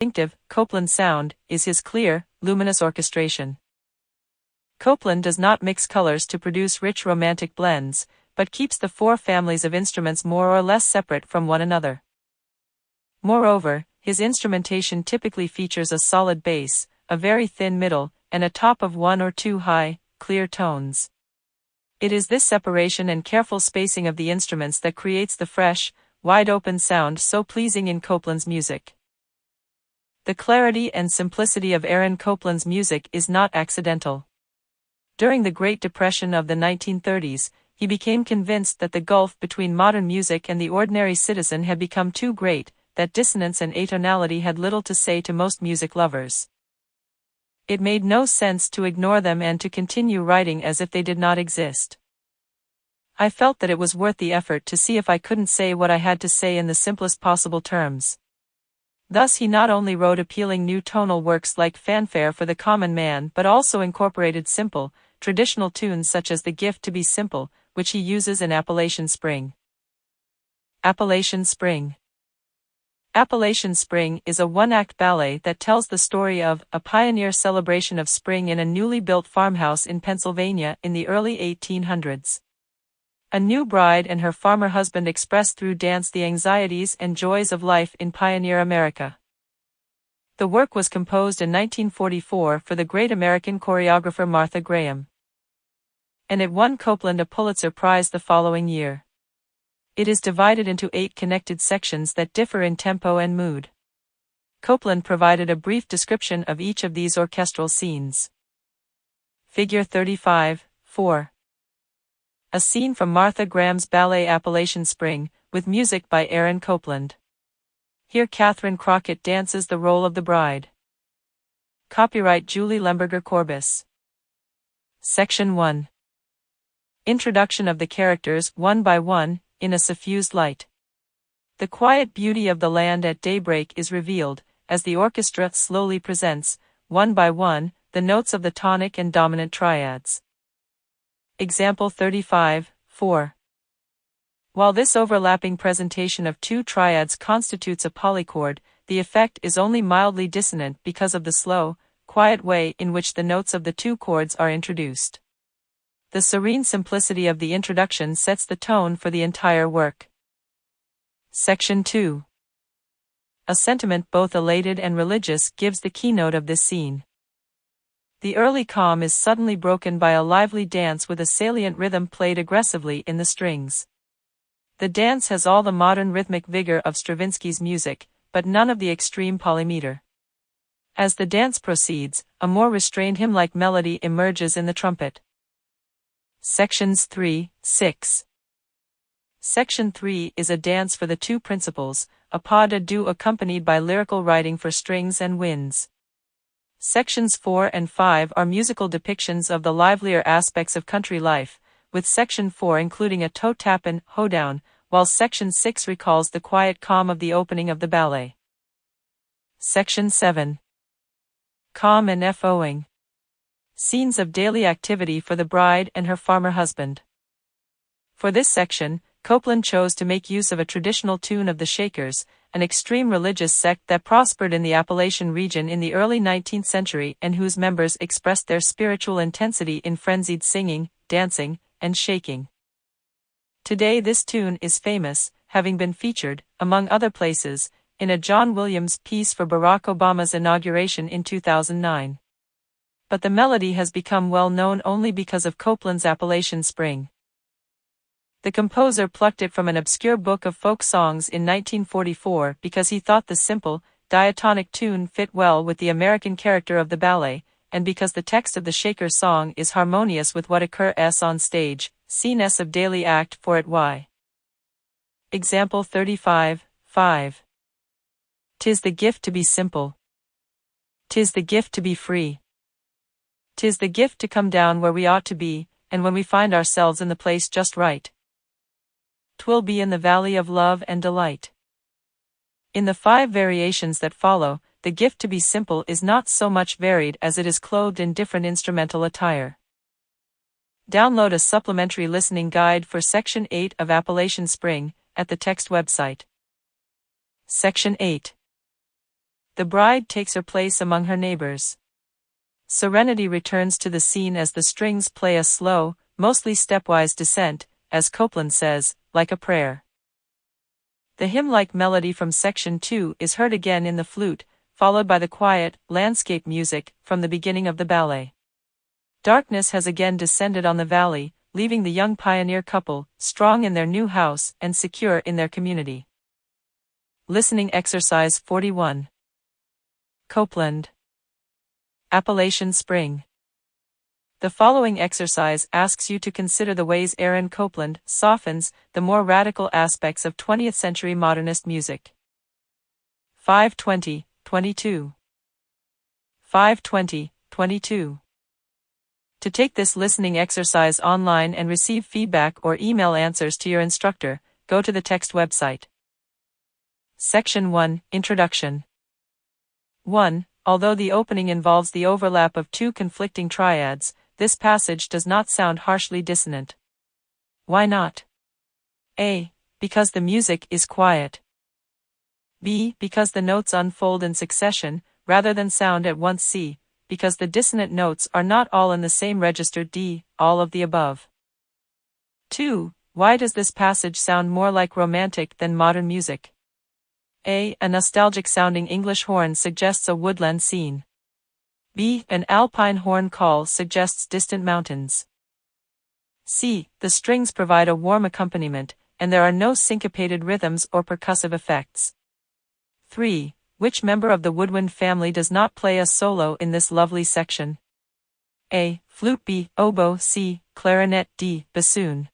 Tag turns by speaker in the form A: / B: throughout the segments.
A: distinctive Copland sound is his clear, luminous orchestration. Copland does not mix colors to produce rich romantic blends, but keeps the four families of instruments more or less separate from one another. Moreover, his instrumentation typically features a solid bass, a very thin middle, and a top of one or two high, clear tones. It is this separation and careful spacing of the instruments that creates the fresh, wide-open sound so pleasing in Copland's music. The clarity and simplicity of Aaron Copland's music is not accidental. During the Great Depression of the 1930s, he became convinced that the gulf between modern music and the ordinary citizen had become too great, that dissonance and atonality had little to say to most music lovers. It made no sense to ignore them and to continue writing as if they did not exist. I felt that it was worth the effort to see if I couldn't say what I had to say in the simplest possible terms. Thus he not only wrote appealing new tonal works like Fanfare for the Common Man but also incorporated simple, traditional tunes such as The Gift to be Simple, which he uses in Appalachian Spring. Appalachian Spring. Appalachian Spring is a one-act ballet that tells the story of a pioneer celebration of spring in a newly built farmhouse in Pennsylvania in the early 1800s. A new bride and her farmer husband express through dance the anxieties and joys of life in pioneer America. The work was composed in 1944 for the great American choreographer Martha Graham, and it won Copland a Pulitzer Prize the following year. It is divided into 8 connected sections that differ in tempo and mood. Copland provided a brief description of each of these orchestral scenes. Figure 35-4. A scene from Martha Graham's ballet Appalachian Spring, with music by Aaron Copland. Here Catherine Crockett dances the role of the bride. Copyright Julie Lemberger Corbis. Section 1. Introduction of the characters one by one, in a suffused light. The quiet beauty of the land at daybreak is revealed, as the orchestra slowly presents, one by one, the notes of the tonic and dominant triads. Example 35-4. While this overlapping presentation of two triads constitutes a polychord, the effect is only mildly dissonant because of the slow, quiet way in which the notes of the two chords are introduced. The serene simplicity of the introduction sets the tone for the entire work. Section 2. A sentiment both elated and religious gives the keynote of this scene. The early calm is suddenly broken by a lively dance with a salient rhythm played aggressively in the strings. The dance has all the modern rhythmic vigor of Stravinsky's music, but none of the extreme polymeter. As the dance proceeds, a more restrained hymn-like melody emerges in the trumpet. Sections 3-6. Section 3 is a dance for the two principals, a pas de deux accompanied by lyrical writing for strings and winds. Sections 4 and 5 are musical depictions of the livelier aspects of country life, with Section 4 including a toe tap and hoedown, while Section 6 recalls the quiet calm of the opening of the ballet. Section 7. Calm and FOing. Scenes of daily activity for the bride and her farmer husband. For this section, Copland chose to make use of a traditional tune of the Shakers, an extreme religious sect that prospered in the Appalachian region in the early 19th century and whose members expressed their spiritual intensity in frenzied singing, dancing, and shaking. Today this tune is famous, having been featured, among other places, in a John Williams piece for Barack Obama's inauguration in 2009. But the melody has become well known only because of Copland's Appalachian Spring. The composer plucked it from an obscure book of folk songs in 1944 because he thought the simple, diatonic tune fit well with the American character of the ballet, and because the text of the Shaker song is harmonious with what occurs on stage, scene S of daily act 4 at Y. Example 35-5. 'Tis the gift to be simple. 'Tis the gift to be free. 'Tis the gift to come down where we ought to be, and when we find ourselves in the place just right, 'twill be in the valley of love and delight. In the 5 variations that follow, the gift to be simple is not so much varied as it is clothed in different instrumental attire. Download a supplementary listening guide for Section 8 of Appalachian Spring, at the text website. Section 8. the bride takes her place among her neighbors. Serenity returns to the scene as the strings play a slow, mostly stepwise descent, as Copland says, like a prayer. The hymn-like melody from section 2 is heard again in the flute, followed by the quiet, landscape music from the beginning of the ballet. Darkness has again descended on the valley, leaving the young pioneer couple, strong in their new house and secure in their community. Listening exercise 41. Copland. Appalachian Spring. The following exercise asks you to consider the ways Aaron Copland softens the more radical aspects of 20th century modernist music. 5:20:22. 5:20:22. To take this listening exercise online and receive feedback or email answers to your instructor, go to the text website. Section 1, Introduction. 1. Although the opening involves the overlap of two conflicting triads, this passage does not sound harshly dissonant. Why not? A. Because the music is quiet. B. Because the notes unfold in succession, rather than sound at once. C. Because the dissonant notes are not all in the same register. D. All of the above. 2. Why does this passage sound more like romantic than modern music? A. A nostalgic-sounding English horn suggests a woodland scene. B. An alpine horn call suggests distant mountains. C. The strings provide a warm accompaniment, and there are no syncopated rhythms or percussive effects. 3. Which member of the woodwind family does not play a solo in this lovely section? A. Flute. B. Oboe. C. Clarinet. D. Bassoon.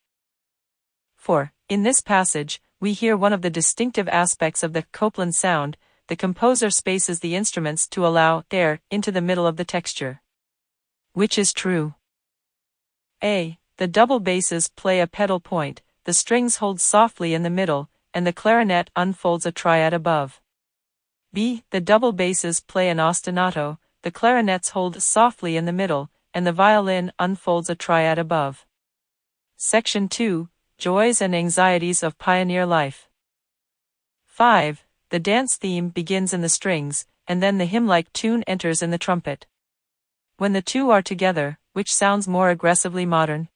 A: 4. In this passage, we hear one of the distinctive aspects of the Copland sound. The composer spaces the instruments to allow air into the middle of the texture. Which is true? A. The double basses play a pedal point, the strings hold softly in the middle, and the clarinet unfolds a triad above. B. The double basses play an ostinato, the clarinets hold softly in the middle, and the violin unfolds a triad above. Section 2, Joys and Anxieties of Pioneer Life. 5. The dance theme begins in the strings, and then the hymn-like tune enters in the trumpet. When the two are together, which sounds more aggressively modern?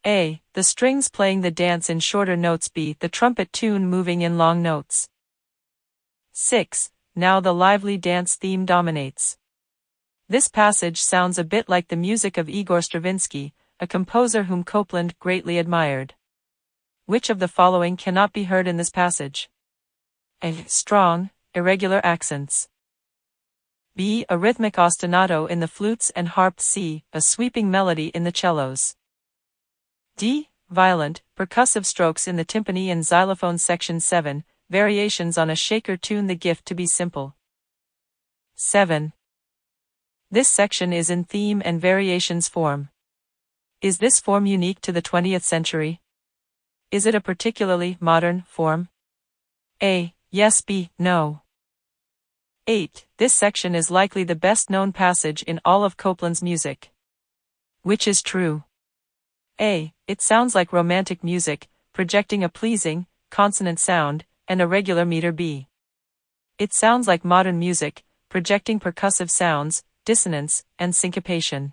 A: A. The strings playing the dance in shorter notes. B. The trumpet tune moving in long notes. 6. Now the lively dance theme dominates. This passage sounds a bit like the music of Igor Stravinsky, a composer whom Copland greatly admired. Which of the following cannot be heard in this passage? A. Strong, irregular accents. B. A rhythmic ostinato in the flutes and harp. C. A sweeping melody in the cellos. D. Violent, percussive strokes in the timpani and xylophone. Section 7, Variations on a shaker tune. The gift to be simple. 7. This section is in theme and variations form. Is this form unique to the 20th century? Is it a particularly modern form? A. Yes. B. No. 8. This section is likely the best-known passage in all of Copland's music. Which is true? A. It sounds like romantic music, projecting a pleasing, consonant sound, and a regular meter. B. It sounds like modern music, projecting percussive sounds, dissonance, and syncopation.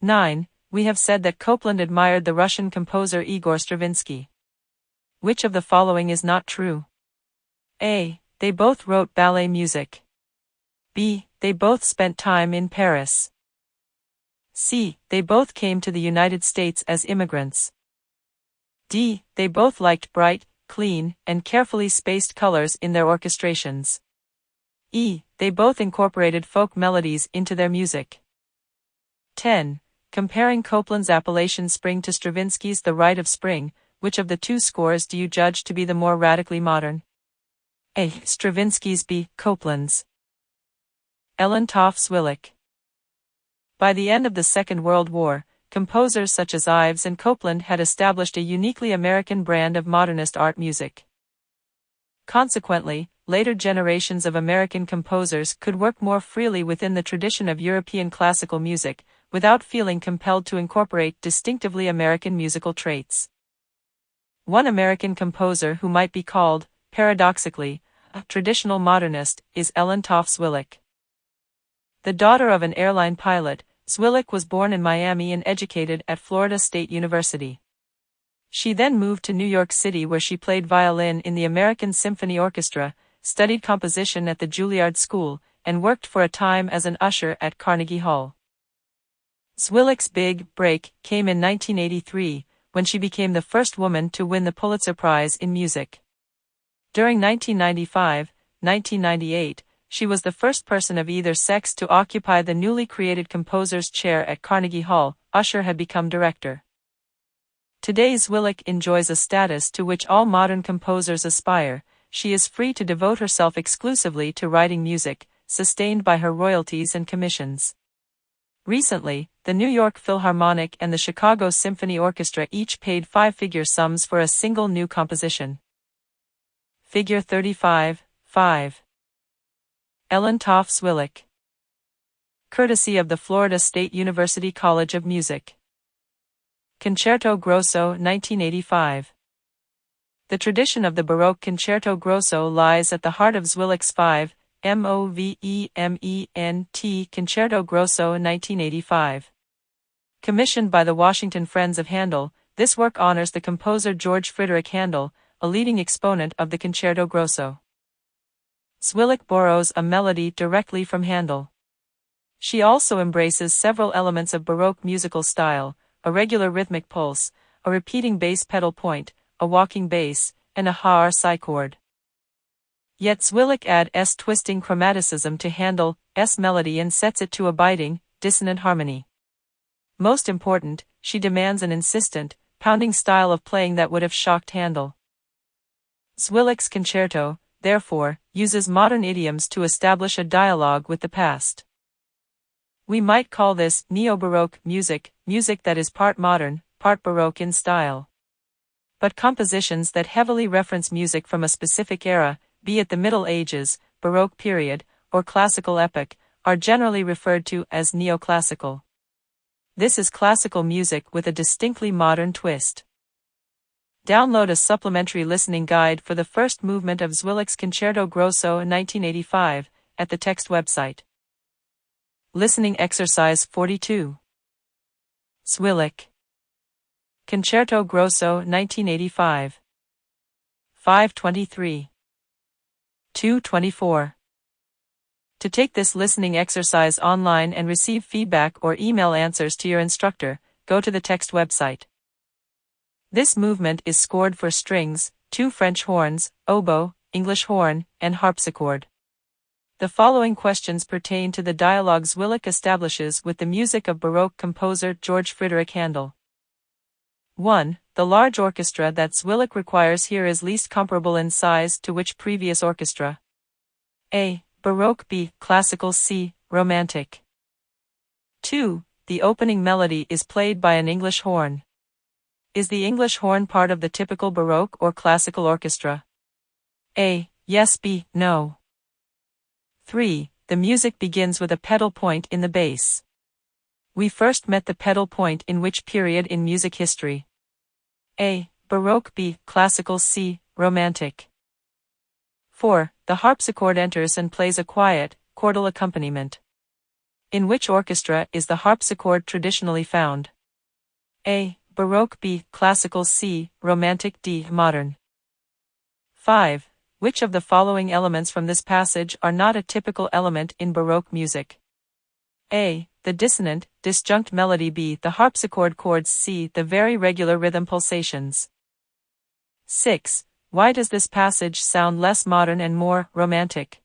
A: 9. We have said that Copland admired the Russian composer Igor Stravinsky. Which of the following is not true? A. They both wrote ballet music. B. They both spent time in Paris. C. They both came to the United States as immigrants. D. They both liked bright, clean, and carefully spaced colors in their orchestrations. E. They both incorporated folk melodies into their music. 10. Comparing Copland's Appalachian Spring to Stravinsky's The Rite of Spring, which of the two scores do you judge to be the more radically modern? A. Stravinsky's. B. Copland's. Ellen Toff Swillich. By the end of the Second World War, composers such as Ives and Copland had established a uniquely American brand of modernist art music. Consequently, later generations of American composers could work more freely within the tradition of European classical music, without feeling compelled to incorporate distinctively American musical traits. One American composer who might be called, paradoxically, A traditional modernist is Ellen Toff Zwilich. The daughter of an airline pilot, Zwilich was born in Miami and educated at Florida State University. She then moved to New York City where she played violin in the American Symphony Orchestra, studied composition at the Juilliard School, and worked for a time as an usher at Carnegie Hall. Zwilich's big break came in 1983, when she became the first woman to win the Pulitzer Prize in music. During 1995-1998, she was the first person of either sex to occupy the newly created composer's chair at Carnegie Hall. Usher had become director. Today Zwilich enjoys a status to which all modern composers aspire. She is free to devote herself exclusively to writing music, sustained by her royalties and commissions. Recently, the New York Philharmonic and the Chicago Symphony Orchestra each paid five-figure sums for a single new composition. Figure 35, 5. Ellen Toff Zwilich. Courtesy of the Florida State University College of Music. Concerto Grosso 1985. The tradition of the Baroque Concerto Grosso lies at the heart of Zwilich's 5, Movement Concerto Grosso 1985. Commissioned by the Washington Friends of Handel, this work honors the composer George Friedrich Handel, a leading exponent of the Concerto Grosso. Zwilich borrows a melody directly from Handel. She also embraces several elements of Baroque musical style: a regular rhythmic pulse, a repeating bass pedal point, a walking bass, and a ha-r-si chord. Yet Zwilich adds twisting chromaticism to Handel's melody and sets it to a biting, dissonant harmony. Most important, she demands an insistent, pounding style of playing that would have shocked Handel. Zwilich's concerto, therefore, uses modern idioms to establish a dialogue with the past. We might call this neo-Baroque music, music that is part modern, part Baroque in style. But compositions that heavily reference music from a specific era, be it the Middle Ages, Baroque period, or classical epoch, are generally referred to as neoclassical. This is classical music with a distinctly modern twist. Download a supplementary listening guide for the first movement of Zwilich's Concerto Grosso 1985 at the text website. Listening Exercise 42. Zwilich. Concerto Grosso 1985. 523. 224. To take this listening exercise online and receive feedback or email answers to your instructor, go to the text website. This movement is scored for strings, 2 French horns, oboe, English horn, and harpsichord. The following questions pertain to the dialogue Zwilich establishes with the music of Baroque composer George Friedrich Handel. 1. The large orchestra that Zwilich requires here is least comparable in size to which previous orchestra? A. Baroque. B. Classical. C. Romantic. 2. The opening melody is played by an English horn. Is the English horn part of the typical Baroque or classical orchestra? A. Yes. B. No. 3. The music begins with a pedal point in the bass. We first met the pedal point in which period in music history? A. Baroque. B. Classical. C. Romantic. 4. The harpsichord enters and plays a quiet, chordal accompaniment. In which orchestra is the harpsichord traditionally found? A. Baroque. B. Classical. C. Romantic. D. Modern. 5. Which of the following elements from this passage are not a typical element in Baroque music? A. The dissonant, disjunct melody. B. The harpsichord chords. C. The very regular rhythm pulsations. 6. Why does this passage sound less modern and more romantic?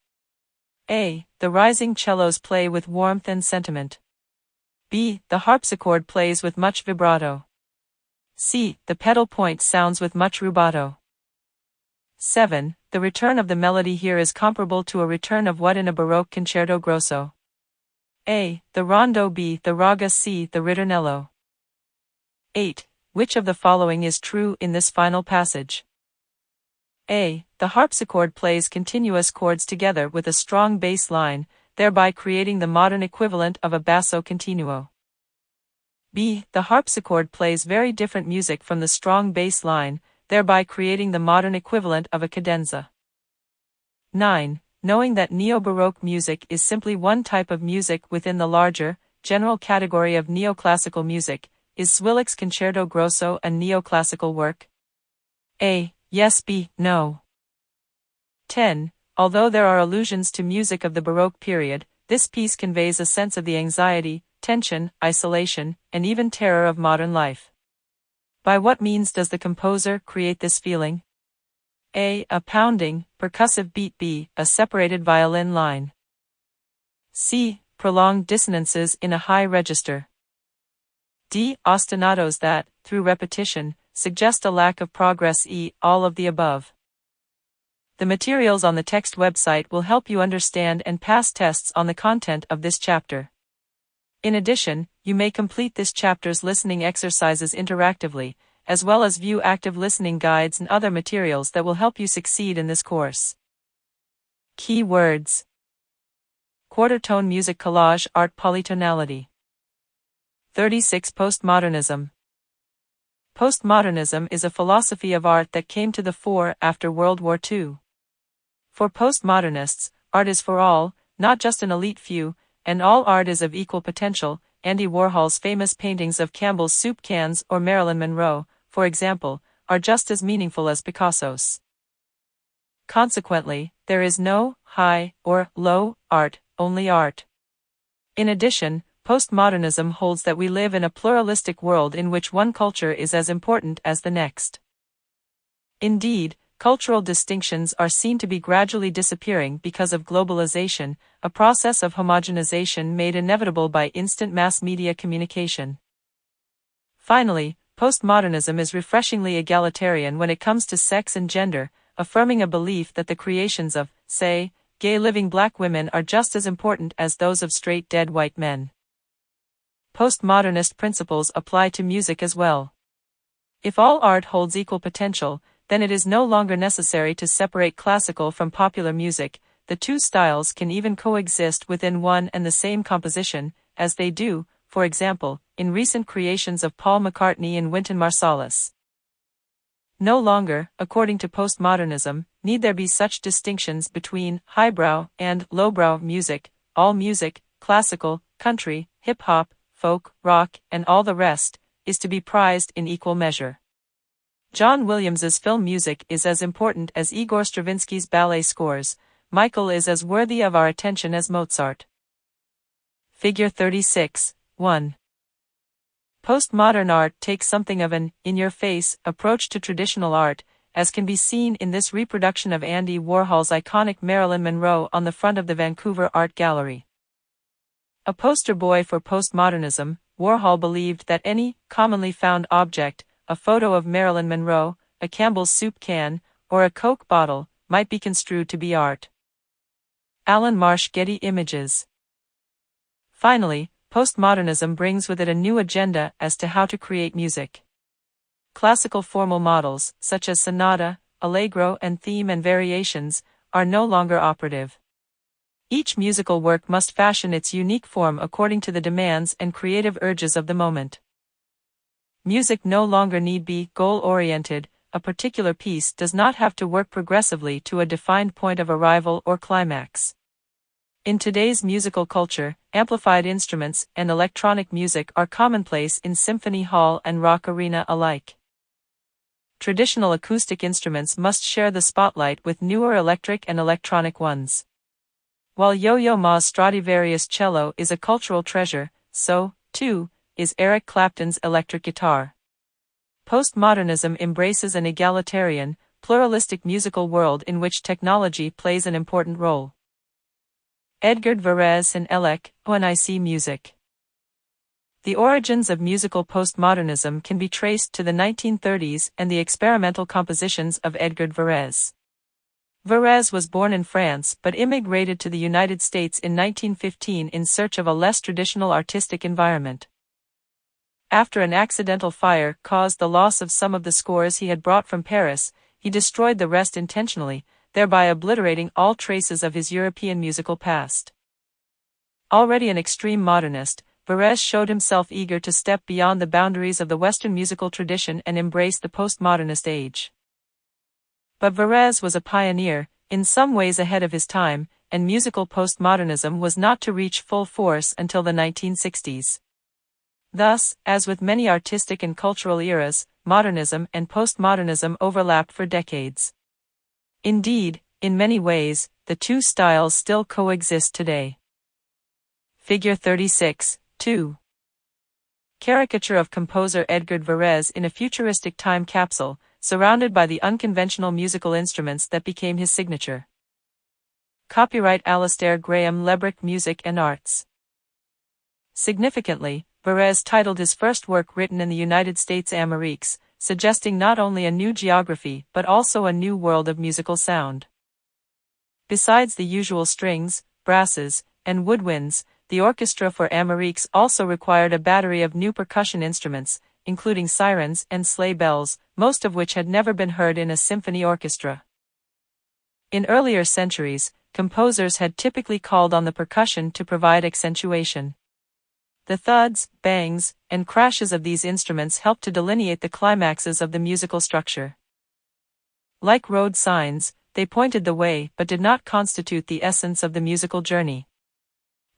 A: A. The rising cellos play with warmth and sentiment. B. The harpsichord plays with much vibrato. C. The pedal point sounds with much rubato. 7. The return of the melody here is comparable to a return of what in a Baroque concerto grosso? A. The rondo. B. The raga. C. The ritornello. 8. Which of the following is true in this final passage? A. The harpsichord plays continuous chords together with a strong bass line, thereby creating the modern equivalent of a basso continuo. B. The harpsichord plays very different music from the strong bass line, thereby creating the modern equivalent of a cadenza. 9. Knowing that neo-Baroque music is simply one type of music within the larger, general category of neoclassical music, is Swillich's Concerto Grosso a neoclassical work? A. Yes. B. No. 10. Although there are allusions to music of the Baroque period, this piece conveys a sense of the anxiety, tension, isolation, and even terror of modern life. By what means does the composer create this feeling? A. A pounding, percussive beat. B. A separated violin line. C. Prolonged dissonances in a high register. D. Ostinatos that, through repetition, suggest a lack of progress. E. All of the above. The materials on the text website will help you understand and pass tests on the content of this chapter. In addition, you may complete this chapter's listening exercises interactively, as well as view active listening guides and other materials that will help you succeed in this course. Key words: quarter-tone music, collage, art, polytonality. 36. Postmodernism. Postmodernism is a philosophy of art that came to the fore after World War II. For postmodernists, art is for all, not just an elite few, and all art is of equal potential. Andy Warhol's famous paintings of Campbell's soup cans or Marilyn Monroe, for example, are just as meaningful as Picasso's. Consequently, there is no high or low art, only art. In addition, postmodernism holds that we live in a pluralistic world in which one culture is as important as the next. Indeed, cultural distinctions are seen to be gradually disappearing because of globalization, a process of homogenization made inevitable by instant mass media communication. Finally, postmodernism is refreshingly egalitarian when it comes to sex and gender, affirming a belief that the creations of, say, gay living black women are just as important as those of straight dead white men. Postmodernist principles apply to music as well. If all art holds equal potential, then it is no longer necessary to separate classical from popular music. The two styles can even coexist within one and the same composition, as they do, for example, in recent creations of Paul McCartney and Wynton Marsalis. No longer, according to postmodernism, need there be such distinctions between highbrow and lowbrow music. All music, classical, country, hip-hop, folk, rock, and all the rest, is to be prized in equal measure. John Williams's film music is as important as Igor Stravinsky's ballet scores. Michael is as worthy of our attention as Mozart. Figure 36, 1. Postmodern art takes something of an in-your-face approach to traditional art, as can be seen in this reproduction of Andy Warhol's iconic Marilyn Monroe on the front of the Vancouver Art Gallery. A poster boy for postmodernism, Warhol believed that any commonly found object, a photo of Marilyn Monroe, a Campbell's soup can, or a Coke bottle, might be construed to be art. Alan Marsh, Getty Images. Finally, postmodernism brings with it a new agenda as to how to create music. Classical formal models, such as sonata, allegro, and theme and variations, are no longer operative. Each musical work must fashion its unique form according to the demands and creative urges of the moment. Music no longer need be goal-oriented. A particular piece does not have to work progressively to a defined point of arrival or climax. In today's musical culture, amplified instruments and electronic music are commonplace in symphony hall and rock arena alike. Traditional acoustic instruments must share the spotlight with newer electric and electronic ones. While Yo-Yo Ma's Stradivarius cello is a cultural treasure, so, too, is Eric Clapton's electric guitar. Postmodernism embraces an egalitarian, pluralistic musical world in which technology plays an important role. Edgard Varèse and Elec, ONIC Music. The origins of musical postmodernism can be traced to the 1930s and the experimental compositions of Edgard Varèse. Varèse was born in France but immigrated to the United States in 1915 in search of a less traditional artistic environment. After an accidental fire caused the loss of some of the scores he had brought from Paris, he destroyed the rest intentionally, thereby obliterating all traces of his European musical past. Already an extreme modernist, Varèse showed himself eager to step beyond the boundaries of the Western musical tradition and embrace the postmodernist age. But Varèse was a pioneer, in some ways ahead of his time, and musical postmodernism was not to reach full force until the 1960s. Thus, as with many artistic and cultural eras, modernism and postmodernism overlapped for decades. Indeed, in many ways, the two styles still coexist today. Figure 36, 2. Caricature of composer Edgar Varèse in a futuristic time capsule, surrounded by the unconventional musical instruments that became his signature. Copyright Alastair Graham Lebrick Music and Arts. Significantly, Varèse titled his first work written in the United States Amériques, suggesting not only a new geography but also a new world of musical sound. Besides the usual strings, brasses, and woodwinds, the orchestra for Amériques also required a battery of new percussion instruments, including sirens and sleigh bells, most of which had never been heard in a symphony orchestra. In earlier centuries, composers had typically called on the percussion to provide accentuation. The thuds, bangs, and crashes of these instruments helped to delineate the climaxes of the musical structure. Like road signs, they pointed the way but did not constitute the essence of the musical journey.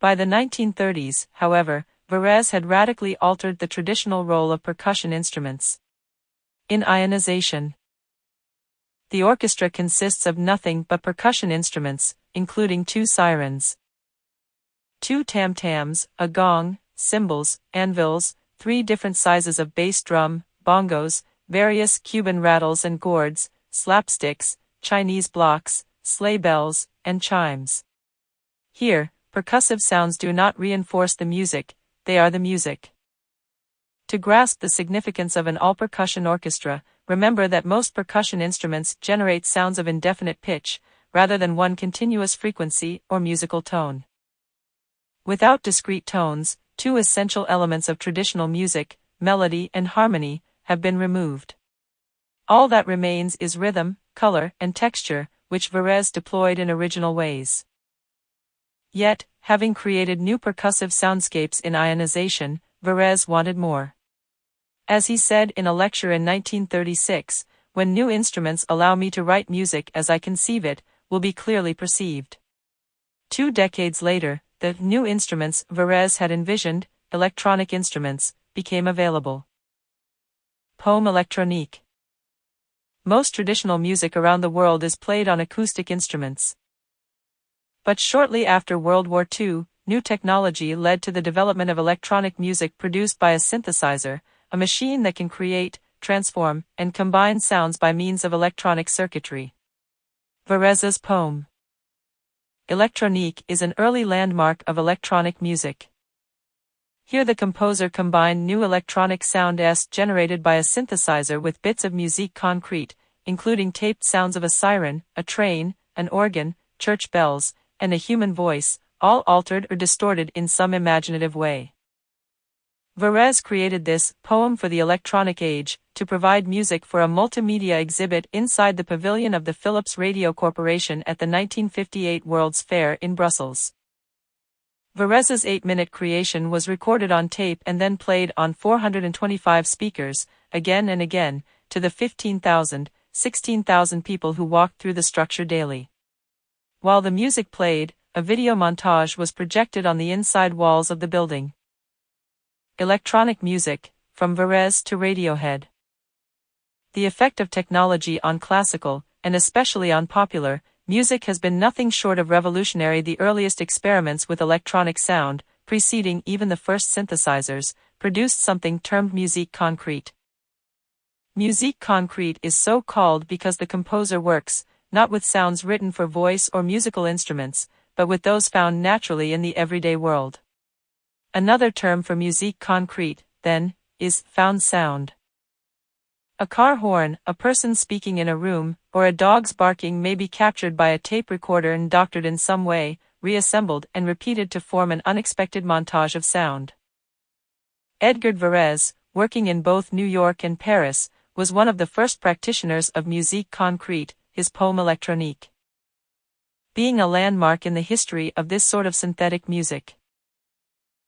A: By the 1930s, however, Varèse had radically altered the traditional role of percussion instruments. In ionization, the orchestra consists of nothing but percussion instruments, including 2 sirens, 2 tam-tams, a gong, cymbals, anvils, 3 different sizes of bass drum, bongos, various Cuban rattles and gourds, slapsticks, Chinese blocks, sleigh bells, and chimes. Here, percussive sounds do not reinforce the music, they are the music. To grasp the significance of an all-percussion orchestra, remember that most percussion instruments generate sounds of indefinite pitch, rather than one continuous frequency or musical tone. Without discrete tones, 2 essential elements of traditional music, melody and harmony, have been removed. All that remains is rhythm, color, and texture, which Varèse deployed in original ways. Yet, having created new percussive soundscapes in ionization, Varèse wanted more. As he said in a lecture in 1936, "When new instruments allow me to write music as I conceive it, will be clearly perceived." 2 decades later, the new instruments Varèse had envisioned, electronic instruments, became available. Poème électronique. Most traditional music around the world is played on acoustic instruments. But shortly after World War II, new technology led to the development of electronic music produced by a synthesizer, a machine that can create, transform, and combine sounds by means of electronic circuitry. Varèse's poème électronique is an early landmark of electronic music. Here the composer combined new electronic sounds generated by a synthesizer with bits of musique concrète, including taped sounds of a siren, a train, an organ, church bells, and a human voice, all altered or distorted in some imaginative way. Varèse created this poem for the electronic age to provide music for a multimedia exhibit inside the pavilion of the Philips Radio Corporation at the 1958 World's Fair in Brussels. Varèse's 8-minute creation was recorded on tape and then played on 425 speakers, again and again, to the 15,000, 16,000 people who walked through the structure daily. While the music played, a video montage was projected on the inside walls of the building. Electronic music, from Varèse to Radiohead. The effect of technology on classical, and especially on popular, music has been nothing short of revolutionary. The earliest experiments with electronic sound, preceding even the first synthesizers, produced something termed musique concrète. Musique concrète is so called because the composer works, not with sounds written for voice or musical instruments, but with those found naturally in the everyday world. Another term for musique concrète, then, is found sound. A car horn, a person speaking in a room, or a dog's barking may be captured by a tape recorder and doctored in some way, reassembled and repeated to form an unexpected montage of sound. Edgar Varèse, working in both New York and Paris, was one of the first practitioners of musique concrète, his poème électronique being a landmark in the history of this sort of synthetic music.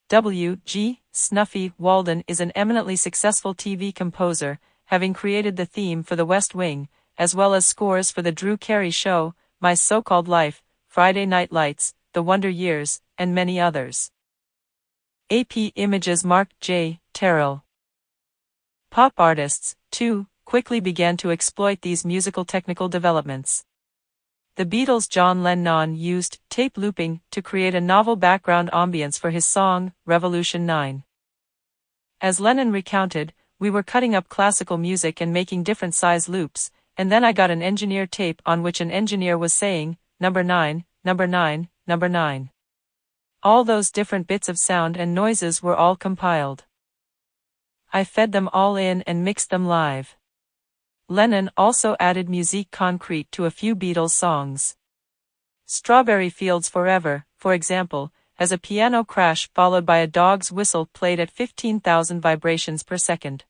A: W. G. Snuffy Walden is an eminently successful TV composer, having created the theme for The West Wing, as well as scores for The Drew Carey Show, My So-Called Life, Friday Night Lights, The Wonder Years, and many others. AP Images Mark J. Terrell. Pop artists, too, quickly began to exploit these musical technical developments. The Beatles' John Lennon used tape looping to create a novel background ambience for his song, Revolution 9. As Lennon recounted, "We were cutting up classical music and making different size loops, and then I got an engineer tape on which an engineer was saying, number 9, number 9, number 9. All those different bits of sound and noises were all compiled. I fed them all in and mixed them live." Lennon also added musique concrète to a few Beatles songs. Strawberry Fields Forever, for example, has a piano crash followed by a dog's whistle played at 15,000 vibrations per second.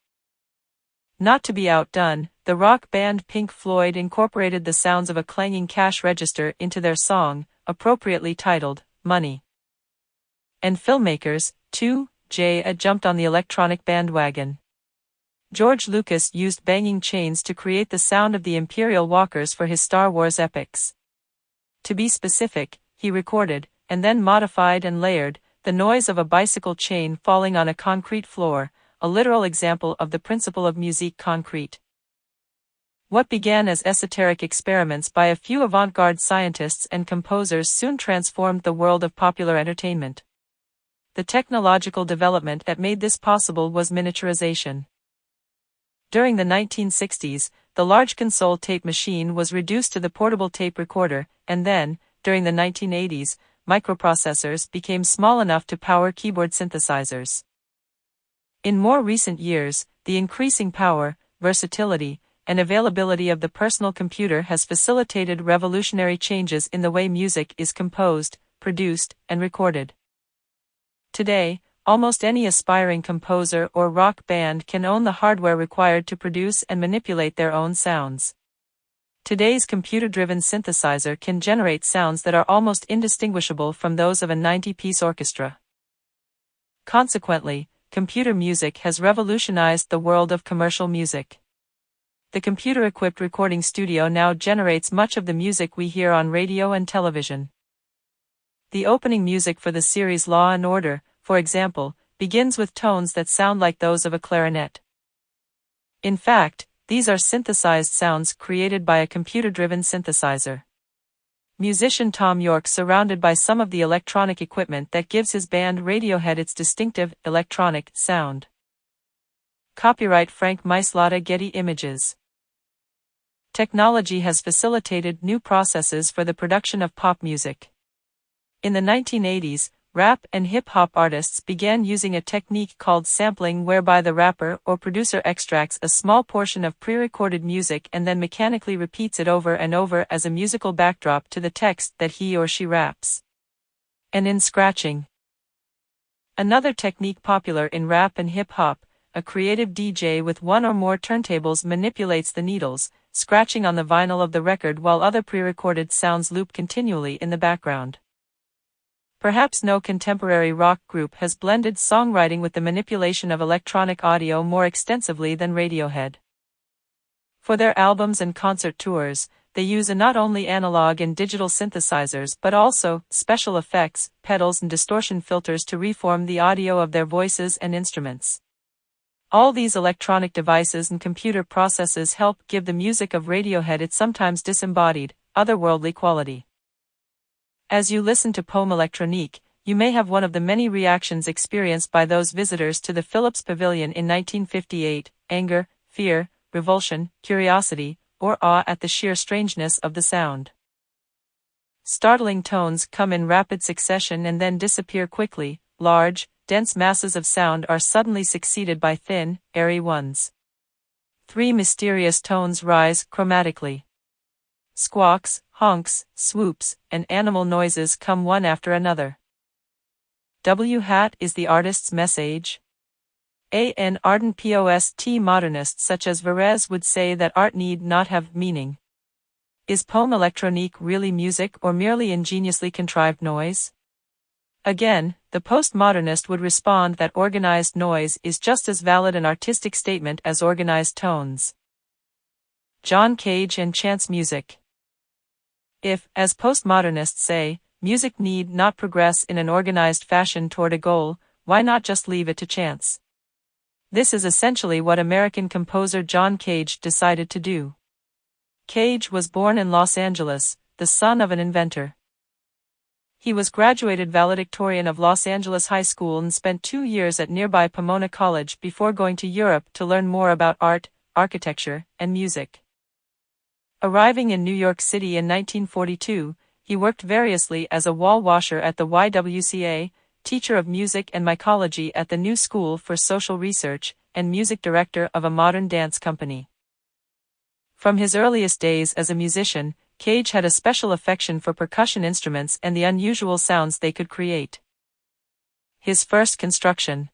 A: Not to be outdone, the rock band Pink Floyd incorporated the sounds of a clanging cash register into their song, appropriately titled, Money. And filmmakers, too, jumped on the electronic bandwagon. George Lucas used banging chains to create the sound of the Imperial Walkers for his Star Wars epics. To be specific, he recorded, and then modified and layered, the noise of a bicycle chain falling on a concrete floor, a literal example of the principle of musique concrète. What began as esoteric experiments by a few avant-garde scientists and composers soon transformed the world of popular entertainment. The technological development that made this possible was miniaturization. During the 1960s, the large console tape machine was reduced to the portable tape recorder, and then, during the 1980s, microprocessors became small enough to power keyboard synthesizers. In more recent years, the increasing power, versatility, and availability of the personal computer has facilitated revolutionary changes in the way music is composed, produced, and recorded. Today, almost any aspiring composer or rock band can own the hardware required to produce and manipulate their own sounds. Today's computer-driven synthesizer can generate sounds that are almost indistinguishable from those of a 90-piece orchestra. Consequently, computer music has revolutionized the world of commercial music. The computer-equipped recording studio now generates much of the music we hear on radio and television. The opening music for the series Law and Order, for example, begins with tones that sound like those of a clarinet. In fact, these are synthesized sounds created by a computer-driven synthesizer. Musician Thom Yorke surrounded by some of the electronic equipment that gives his band Radiohead its distinctive, electronic, sound. Copyright Frank Maislata Getty Images. Technology has facilitated new processes for the production of pop music. In the 1980s, rap and hip-hop artists began using a technique called sampling, whereby the rapper or producer extracts a small portion of pre-recorded music and then mechanically repeats it over and over as a musical backdrop to the text that he or she raps. And in scratching. Another technique popular in rap and hip-hop, a creative DJ with one or more turntables manipulates the needles, scratching on the vinyl of the record while other pre-recorded sounds loop continually in the background. Perhaps no contemporary rock group has blended songwriting with the manipulation of electronic audio more extensively than Radiohead. For their albums and concert tours, they use not only analog and digital synthesizers but also special effects, pedals and distortion filters to reform the audio of their voices and instruments. All these electronic devices and computer processes help give the music of Radiohead its sometimes disembodied, otherworldly quality. As you listen to Poème électronique, you may have one of the many reactions experienced by those visitors to the Phillips Pavilion in 1958, anger, fear, revulsion, curiosity, or awe at the sheer strangeness of the sound. Startling tones come in rapid succession and then disappear quickly. Large, dense masses of sound are suddenly succeeded by thin, airy ones. 3 mysterious tones rise chromatically. Squawks, honks, swoops, and animal noises come one after another. Is the artist's message? An ardent post-modernist such as Varese would say that art need not have meaning. Is poème électronique really music or merely ingeniously contrived noise? Again, the postmodernist would respond that organized noise is just as valid an artistic statement as organized tones. John Cage and Chance Music. If, as postmodernists say, music need not progress in an organized fashion toward a goal, why not just leave it to chance? This is essentially what American composer John Cage decided to do. Cage was born in Los Angeles, the son of an inventor. He was graduated valedictorian of Los Angeles High School and spent 2 years at nearby Pomona College before going to Europe to learn more about art, architecture, and music. Arriving in New York City in 1942, he worked variously as a wall washer at the YWCA, teacher of music and mycology at the New School for Social Research, and music director of a modern dance company. From his earliest days as a musician, Cage had a special affection for percussion instruments and the unusual sounds they could create. His first construction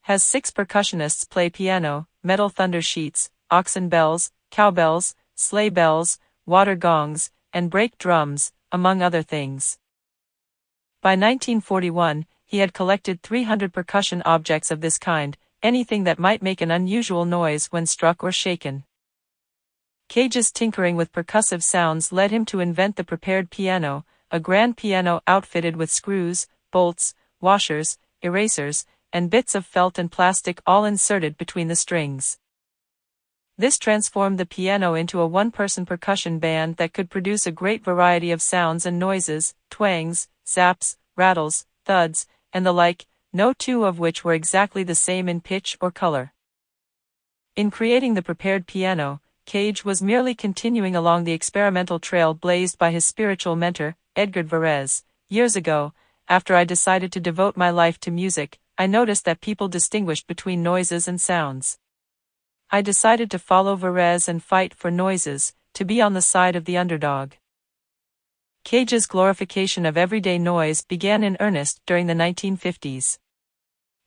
A: has 6 percussionists play piano, metal thunder sheets, oxen bells, cowbells, sleigh bells, water gongs, and brake drums, among other things. By 1941, he had collected 300 percussion objects of this kind, anything that might make an unusual noise when struck or shaken. Cage's tinkering with percussive sounds led him to invent the prepared piano, a grand piano outfitted with screws, bolts, washers, erasers, and bits of felt and plastic all inserted between the strings. This transformed the piano into a one-person percussion band that could produce a great variety of sounds and noises, twangs, zaps, rattles, thuds, and the like, no two of which were exactly the same in pitch or color. In creating the prepared piano, Cage was merely continuing along the experimental trail blazed by his spiritual mentor, Edgar Varese. Years ago, after I decided to devote my life to music, I noticed that people distinguished between noises and sounds. I decided to follow Varese and fight for noises, to be on the side of the underdog. Cage's glorification of everyday noise began in earnest during the 1950s.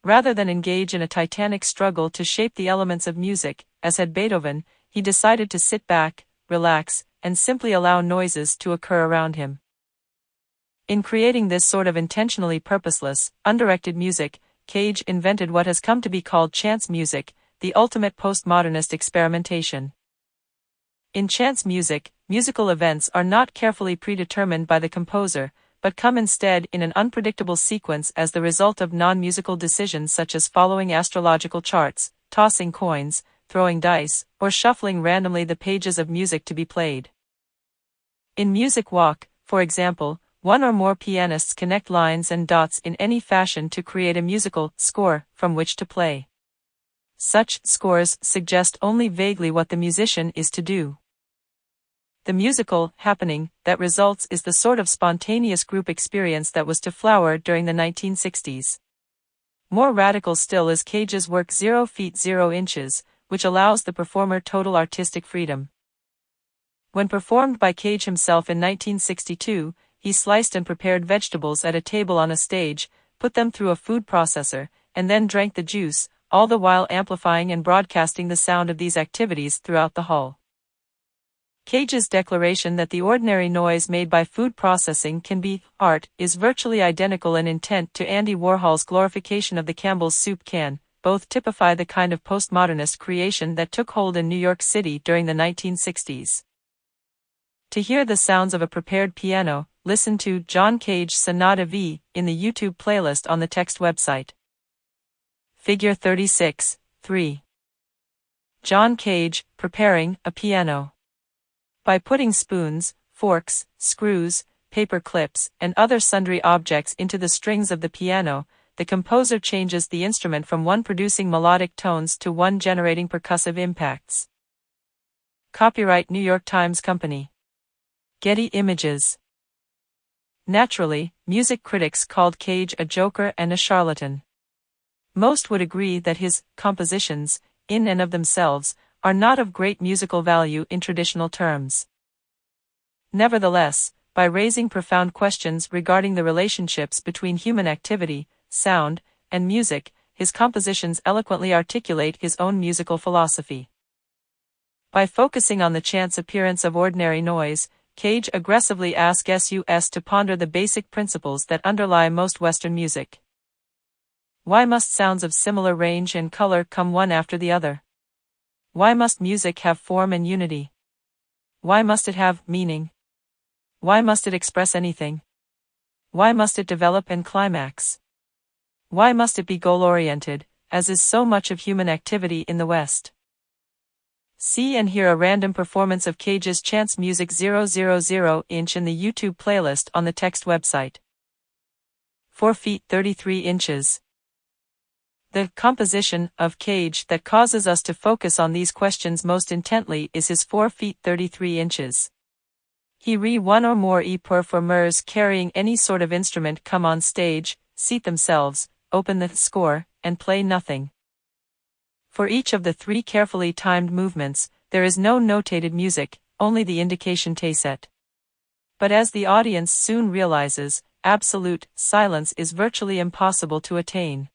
A: Rather than engage in a titanic struggle to shape the elements of music, as had Beethoven, he decided to sit back, relax, and simply allow noises to occur around him. In creating this sort of intentionally purposeless, undirected music, Cage invented what has come to be called chance music, the ultimate postmodernist experimentation. In chance music, musical events are not carefully predetermined by the composer, but come instead in an unpredictable sequence as the result of non-musical decisions such as following astrological charts, tossing coins, throwing dice, or shuffling randomly the pages of music to be played. In Music Walk, for example, one or more pianists connect lines and dots in any fashion to create a musical score from which to play. Such scores suggest only vaguely what the musician is to do. The musical happening that results is the sort of spontaneous group experience that was to flower during the 1960s. More radical still is Cage's work 0 feet 0 inches, which allows the performer total artistic freedom. When performed by Cage himself in 1962, he sliced and prepared vegetables at a table on a stage, put them through a food processor, and then drank the juice, all the while amplifying and broadcasting the sound of these activities throughout the hall. Cage's declaration that the ordinary noise made by food processing can be art is virtually identical in intent to Andy Warhol's glorification of the Campbell's soup can. Both typify the kind of postmodernist creation that took hold in New York City during the 1960s. To hear the sounds of a prepared piano, listen to John Cage Sonata V in the YouTube playlist on the text website. Figure 36, 3. John Cage, preparing a piano. By putting spoons, forks, screws, paper clips, and other sundry objects into the strings of the piano, the composer changes the instrument from one producing melodic tones to one generating percussive impacts. Copyright New York Times Company. Getty Images. Naturally, music critics called Cage a joker and a charlatan. Most would agree that his compositions, in and of themselves, are not of great musical value in traditional terms. Nevertheless, by raising profound questions regarding the relationships between human activity, sound, and music, his compositions eloquently articulate his own musical philosophy. By focusing on the chance appearance of ordinary noise, Cage aggressively asks us to ponder the basic principles that underlie most Western music. Why must sounds of similar range and color come one after the other? Why must music have form and unity? Why must it have meaning? Why must it express anything? Why must it develop and climax? Why must it be goal-oriented, as is so much of human activity in the West? See and hear a random performance of Cage's Chance Music 000" in the YouTube playlist on the text website. 4 feet 33 inches. The composition of Cage that causes us to focus on these questions most intently is his 4 feet 33 inches. He re one or more performers carrying any sort of instrument come on stage, seat themselves, open the score, and play nothing. For each of the 3 carefully timed movements, there is no notated music, only the indication set. But as the audience soon realizes, absolute silence is virtually impossible to attain.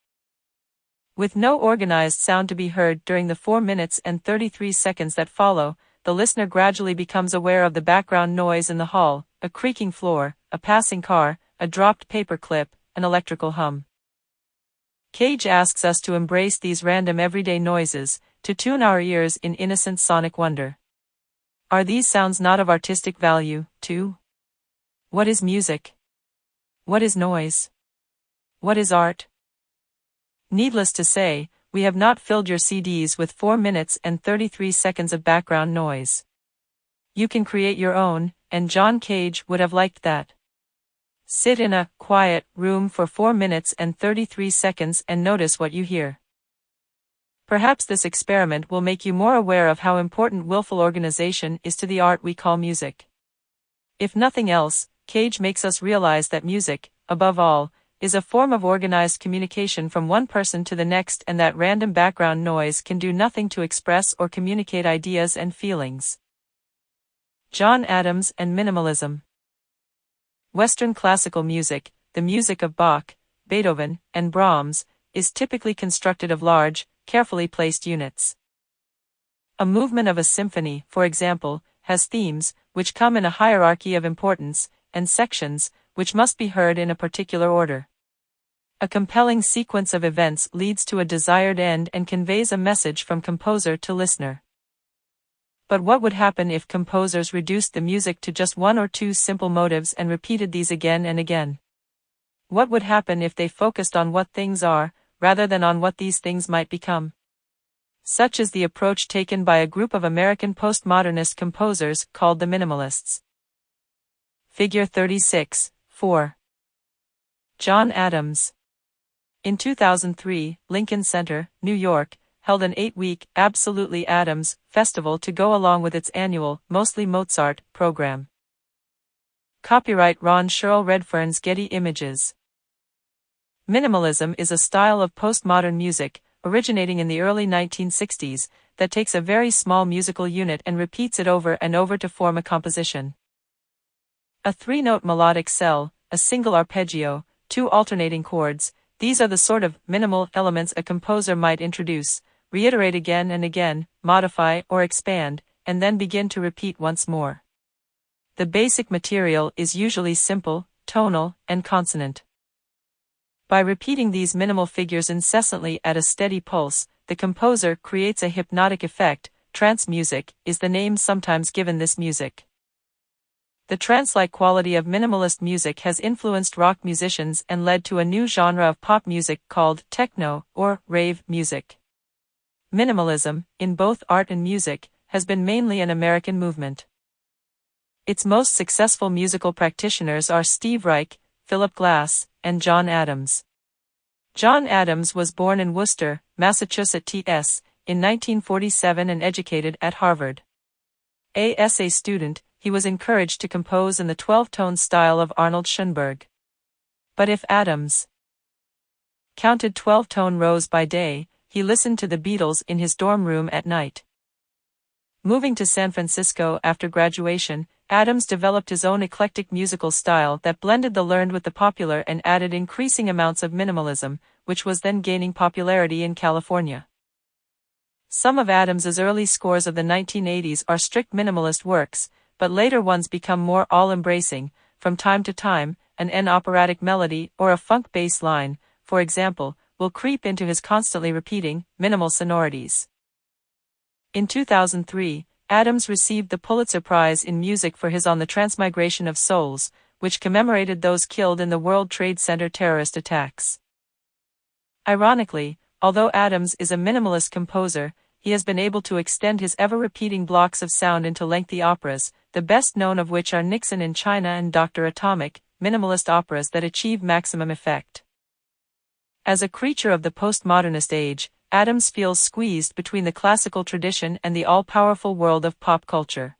A: With no organized sound to be heard during the 4 minutes and 33 seconds that follow, the listener gradually becomes aware of the background noise in the hall, a creaking floor, a passing car, a dropped paper clip, an electrical hum. Cage asks us to embrace these random everyday noises, to tune our ears in innocent sonic wonder. Are these sounds not of artistic value, too? What is music? What is noise? What is art? Needless to say, we have not filled your CDs with 4 minutes and 33 seconds of background noise. You can create your own, and John Cage would have liked that. Sit in a quiet room for 4 minutes and 33 seconds and notice what you hear. Perhaps this experiment will make you more aware of how important willful organization is to the art we call music. If nothing else, Cage makes us realize that music, above all, is a form of organized communication from one person to the next, and that random background noise can do nothing to express or communicate ideas and feelings. John Adams and minimalism. Western classical music, the music of Bach, Beethoven, and Brahms, is typically constructed of large, carefully placed units. A movement of a symphony, for example, has themes, which come in a hierarchy of importance, and sections, which must be heard in a particular order. A compelling sequence of events leads to a desired end and conveys a message from composer to listener. But what would happen if composers reduced the music to just 1 or 2 simple motives and repeated these again and again? What would happen if they focused on what things are, rather than on what these things might become? Such is the approach taken by a group of American postmodernist composers called the Minimalists. Figure 36, 4. John Adams. In 2003, Lincoln Center, New York, held an 8-week Absolutely Adams festival to go along with its annual, mostly Mozart, program. Copyright Ron Sherrill Redfern's Getty Images. Minimalism is a style of postmodern music, originating in the early 1960s, that takes a very small musical unit and repeats it over and over to form a composition. A 3-note melodic cell, a single arpeggio, 2 alternating chords, these are the sort of minimal elements a composer might introduce, reiterate again and again, modify or expand, and then begin to repeat once more. The basic material is usually simple, tonal, and consonant. By repeating these minimal figures incessantly at a steady pulse, the composer creates a hypnotic effect. Trance music is the name sometimes given this music. The trance-like quality of minimalist music has influenced rock musicians and led to a new genre of pop music called techno, or rave music. Minimalism, in both art and music, has been mainly an American movement. Its most successful musical practitioners are Steve Reich, Philip Glass, and John Adams. John Adams was born in Worcester, Massachusetts, in 1947 and educated at Harvard. As a student, he was encouraged to compose in the 12-tone style of Arnold Schoenberg. But if Adams counted 12-tone rows by day, he listened to the Beatles in his dorm room at night. Moving to San Francisco after graduation, Adams developed his own eclectic musical style that blended the learned with the popular and added increasing amounts of minimalism, which was then gaining popularity in California. Some of Adams's early scores of the 1980s are strict minimalist works, but later ones become more all-embracing. From time to time, an operatic melody or a funk bass line, for example, will creep into his constantly repeating, minimal sonorities. In 2003, Adams received the Pulitzer Prize in Music for his On the Transmigration of Souls, which commemorated those killed in the World Trade Center terrorist attacks. Ironically, although Adams is a minimalist composer, he has been able to extend his ever-repeating blocks of sound into lengthy operas, the best known of which are Nixon in China and Dr. Atomic, minimalist operas that achieve maximum effect. As a creature of the postmodernist age, Adams feels squeezed between the classical tradition and the all-powerful world of pop culture.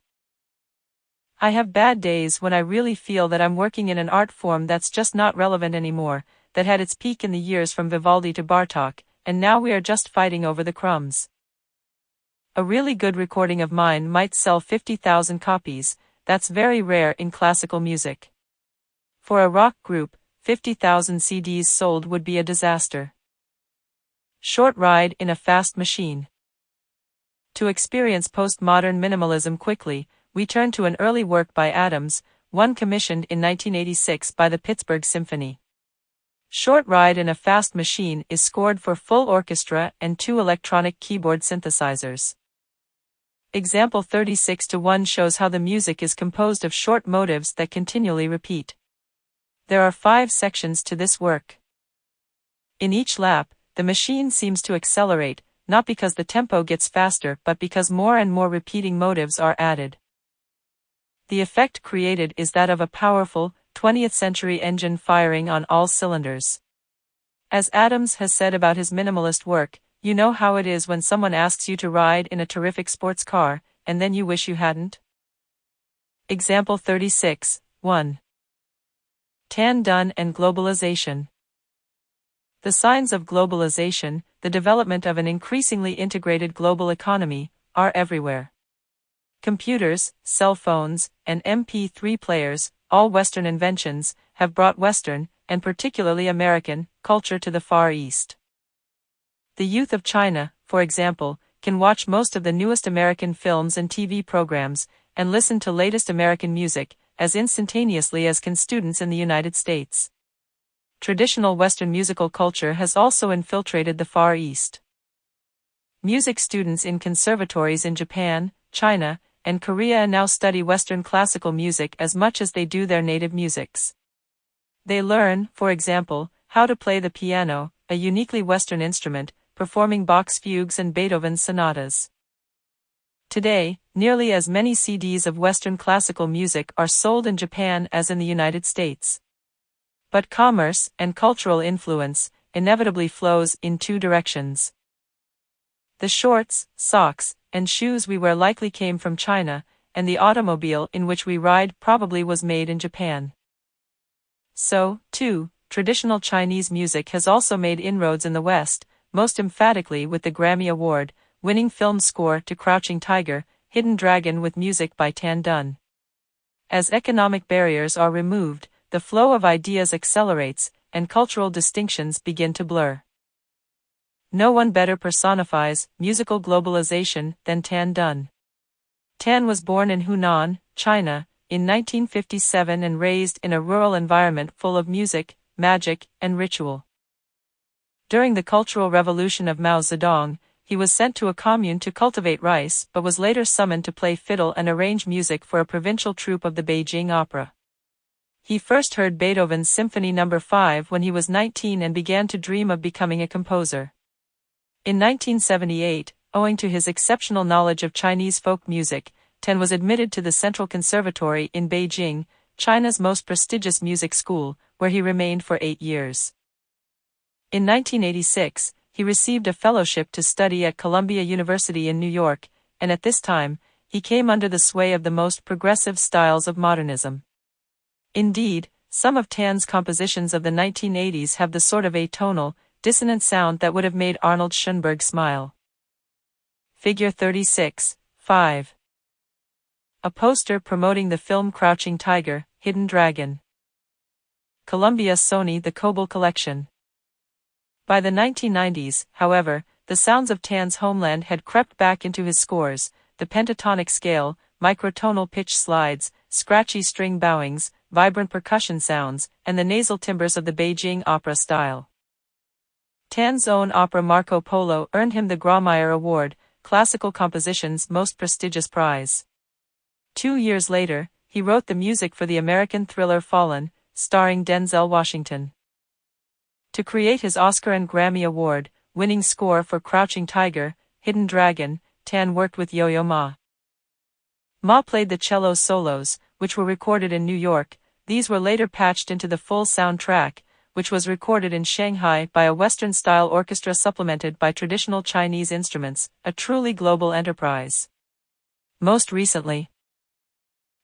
A: I have bad days when I really feel that I'm working in an art form that's just not relevant anymore, that had its peak in the years from Vivaldi to Bartók, and now we are just fighting over the crumbs. A really good recording of mine might sell 50,000 copies, that's very rare in classical music. For a rock group, 50,000 CDs sold would be a disaster. Short ride in a fast machine. To experience postmodern minimalism quickly, we turn to an early work by Adams, one commissioned in 1986 by the Pittsburgh Symphony. Short Ride in a Fast Machine is scored for full orchestra and 2 electronic keyboard synthesizers. Example 36:1 shows how the music is composed of short motives that continually repeat. There are 5 sections to this work. In each lap, the machine seems to accelerate, not because the tempo gets faster but because more and more repeating motives are added. The effect created is that of a powerful, 20th-century engine firing on all cylinders. As Adams has said about his minimalist work, you know how it is when someone asks you to ride in a terrific sports car, and then you wish you hadn't? Example 36:1. Tan Dun and globalization. The signs of globalization, the development of an increasingly integrated global economy, are everywhere. Computers, cell phones, and MP3 players, all Western inventions, have brought Western, and particularly American, culture to the Far East. The youth of China, for example, can watch most of the newest American films and TV programs, and listen to latest American music, as instantaneously as can students in the United States. Traditional Western musical culture has also infiltrated the Far East. Music students in conservatories in Japan, China, and Korea now study Western classical music as much as they do their native musics. They learn, for example, how to play the piano, a uniquely Western instrument, performing Bach's fugues and Beethoven's sonatas. Today, nearly as many CDs of Western classical music are sold in Japan as in the United States. But commerce and cultural influence inevitably flows in 2 directions. The shorts, socks, and shoes we wear likely came from China, and the automobile in which we ride probably was made in Japan. So, too, traditional Chinese music has also made inroads in the West, most emphatically with the Grammy Award-winning film score to Crouching Tiger, Hidden Dragon with music by Tan Dun. As economic barriers are removed, the flow of ideas accelerates, and cultural distinctions begin to blur. No one better personifies musical globalization than Tan Dun. Tan was born in Hunan, China, in 1957 and raised in a rural environment full of music, magic, and ritual. During the Cultural Revolution of Mao Zedong, he was sent to a commune to cultivate rice but was later summoned to play fiddle and arrange music for a provincial troupe of the Beijing Opera. He first heard Beethoven's Symphony No. 5 when he was 19 and began to dream of becoming a composer. In 1978, owing to his exceptional knowledge of Chinese folk music, Tan was admitted to the Central Conservatory in Beijing, China's most prestigious music school, where he remained for 8 years. In 1986, he received a fellowship to study at Columbia University in New York, and at this time, he came under the sway of the most progressive styles of modernism. Indeed, some of Tan's compositions of the 1980s have the sort of atonal, dissonant sound that would have made Arnold Schoenberg smile. Figure 36:5. A poster promoting the film Crouching Tiger, Hidden Dragon. Columbia Sony The Coble Collection. By the 1990s, however, the sounds of Tan's homeland had crept back into his scores, the pentatonic scale, microtonal pitch slides, scratchy string bowings, vibrant percussion sounds, and the nasal timbres of the Beijing opera style. Tan's own opera Marco Polo earned him the Grawemeyer Award, classical composition's most prestigious prize. 2 years later, he wrote the music for the American thriller Fallen, starring Denzel Washington. To create his Oscar and Grammy Award-winning score for Crouching Tiger, Hidden Dragon, Tan worked with Yo-Yo Ma. Ma played the cello solos, which were recorded in New York. These were later patched into the full soundtrack, which was recorded in Shanghai by a Western-style orchestra supplemented by traditional Chinese instruments, a truly global enterprise. Most recently,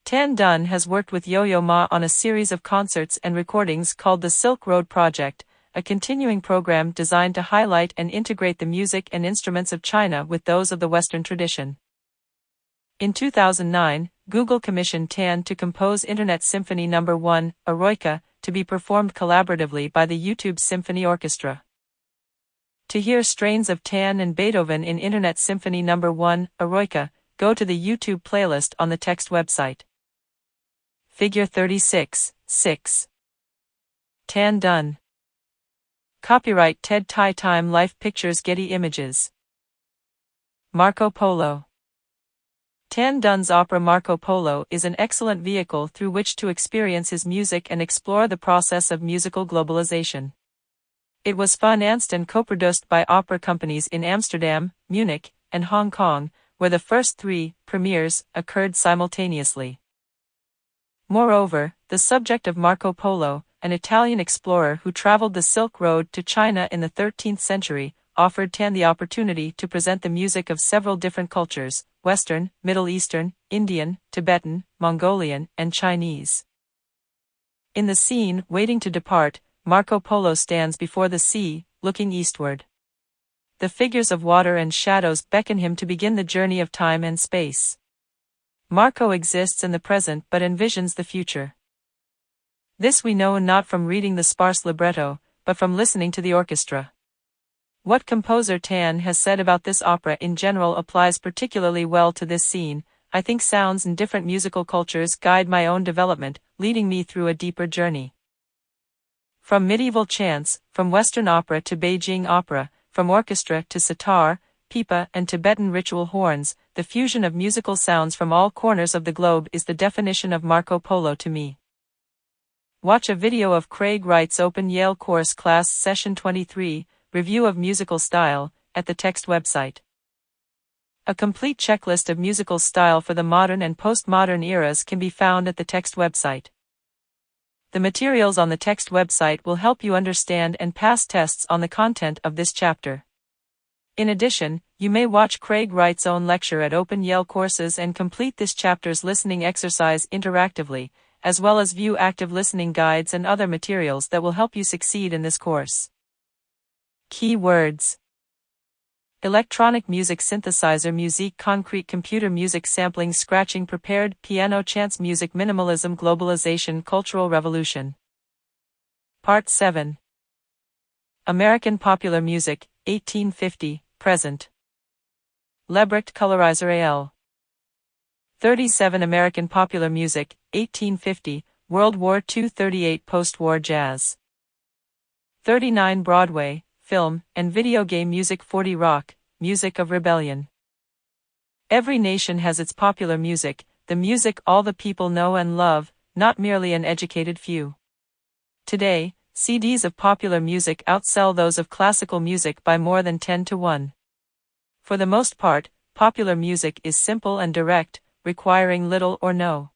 A: Tan Dun has worked with Yo-Yo Ma on a series of concerts and recordings called the Silk Road Project, a continuing program designed to highlight and integrate the music and instruments of China with those of the Western tradition. In 2009, Google commissioned Tan to compose Internet Symphony No. 1, Eroica, to be performed collaboratively by the YouTube Symphony Orchestra. To hear strains of Tan and Beethoven in Internet Symphony No. 1, Eroica, go to the YouTube playlist on the text website. Figure 36, 6. Tan Dun. Copyright Ted Tai Time Life Pictures Getty Images. Marco Polo. Tan Dun's opera Marco Polo is an excellent vehicle through which to experience his music and explore the process of musical globalization. It was financed and co-produced by opera companies in Amsterdam, Munich, and Hong Kong, where the first 3 premieres occurred simultaneously. Moreover, the subject of Marco Polo, an Italian explorer who traveled the Silk Road to China in the 13th century, offered Tan the opportunity to present the music of several different cultures: Western, Middle Eastern, Indian, Tibetan, Mongolian, and Chinese. In the scene Waiting to Depart, Marco Polo stands before the sea, looking eastward. The figures of water and shadows beckon him to begin the journey of time and space. Marco exists in the present but envisions the future. This we know not from reading the sparse libretto, but from listening to the orchestra. What composer Tan has said about this opera in general applies particularly well to this scene. I think sounds in different musical cultures guide my own development, leading me through a deeper journey. From medieval chants, from Western opera to Beijing opera, from orchestra to sitar, pipa and Tibetan ritual horns, the fusion of musical sounds from all corners of the globe is the definition of Marco Polo to me. Watch a video of Craig Wright's Open Yale Course Class Session 23, Review of Musical Style, at the text website. A complete checklist of musical style for the modern and postmodern eras can be found at the text website. The materials on the text website will help you understand and pass tests on the content of this chapter. In addition, you may watch Craig Wright's own lecture at Open Yale Courses and complete this chapter's listening exercise interactively, as well as view active listening guides and other materials that will help you succeed in this course. Keywords: electronic music synthesizer, musique concrete, computer music, sampling, scratching, prepared piano, chants, music, minimalism, globalization, cultural revolution. Part 7. American popular music, 1850, present. Lebrecht Colorizer AL. 37 American popular music, 1850, World War II. 38 Post-war jazz. 39 Broadway, film, and video game music. 40 Rock, music of rebellion. Every nation has its popular music, the music all the people know and love, not merely an educated few. Today, CDs of popular music outsell those of classical music by more than 10 to 1. For the most part, popular music is simple and direct, requiring little or no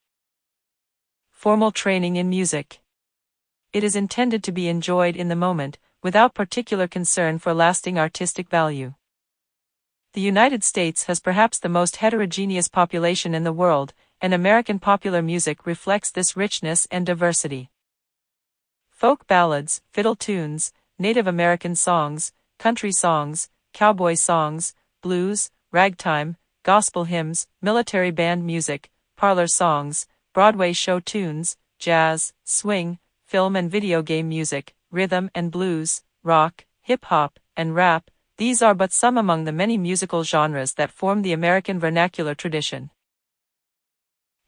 A: formal training in music. It is intended to be enjoyed in the moment, without particular concern for lasting artistic value. The United States has perhaps the most heterogeneous population in the world, and American popular music reflects this richness and diversity. Folk ballads, fiddle tunes, Native American songs, country songs, cowboy songs, blues, ragtime, gospel hymns, military band music, parlor songs, Broadway show tunes, jazz, swing, film and video game music, rhythm and blues, rock, hip-hop, and rap. These are but some among the many musical genres that form the American vernacular tradition.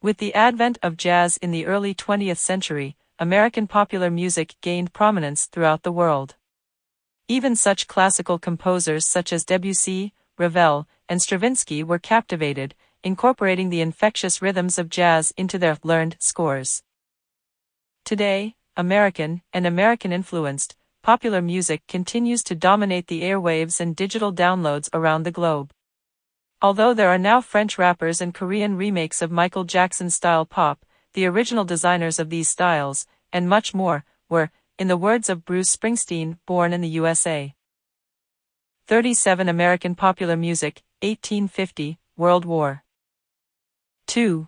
A: With the advent of jazz in the early 20th century, American popular music gained prominence throughout the world. Even such classical composers such as Debussy, Ravel, and Stravinsky were captivated, incorporating the infectious rhythms of jazz into their learned scores. Today, American and American-influenced popular music continues to dominate the airwaves and digital downloads around the globe. Although there are now French rappers and Korean remakes of Michael Jackson-style pop, the original designers of these styles, and much more, were, in the words of Bruce Springsteen, born in the USA. 37 American Popular Music, 1850, World War II.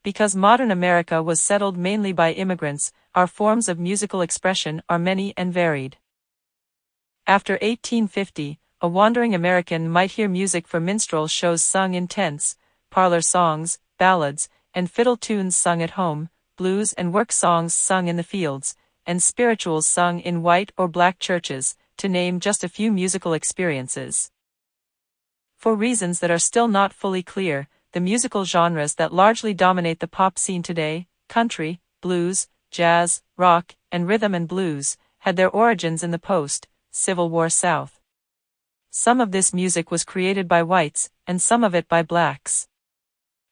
A: Because modern America was settled mainly by immigrants, our forms of musical expression are many and varied. After 1850, a wandering American might hear music for minstrel shows sung in tents, parlor songs, ballads, and fiddle tunes sung at home, blues and work songs sung in the fields, and spirituals sung in white or black churches, to name just a few musical experiences. For reasons that are still not fully clear, the musical genres that largely dominate the pop scene today, country, blues, jazz, rock, and rhythm and blues, had their origins in the post-Civil War South. Some of this music was created by whites, and some of it by blacks.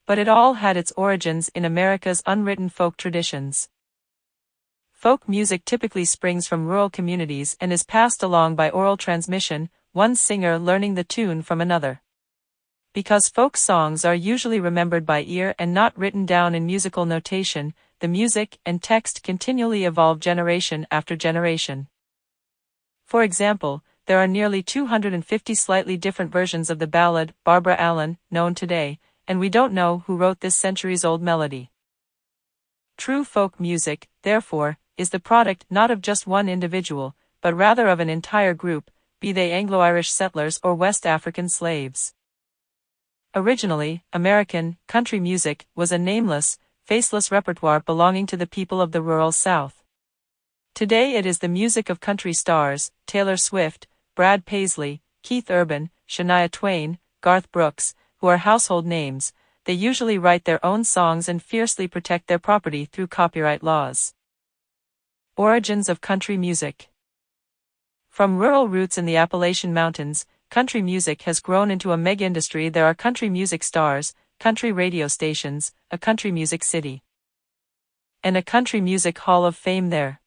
A: But it all had its origins in America's unwritten folk traditions. Folk music typically springs from rural communities and is passed along by oral transmission, one singer learning the tune from another. Because folk songs are usually remembered by ear and not written down in musical notation, the music and text continually evolve generation after generation. For example, there are nearly 250 slightly different versions of the ballad Barbara Allen known today, and we don't know who wrote this centuries-old melody. True folk music, therefore, is the product not of just one individual, but rather of an entire group, be they Anglo-Irish settlers or West African slaves. Originally, American country music was a nameless, faceless repertoire belonging to the people of the rural South. Today it is the music of country stars, Taylor Swift, Brad Paisley, Keith Urban, Shania Twain, Garth Brooks, who are household names. They usually write their own songs and fiercely protect their property through copyright laws. Origins of country music. From rural roots in the Appalachian Mountains, country music has grown into a mega-industry. There are country music stars, country radio stations, a country music city, and a country music hall of fame there.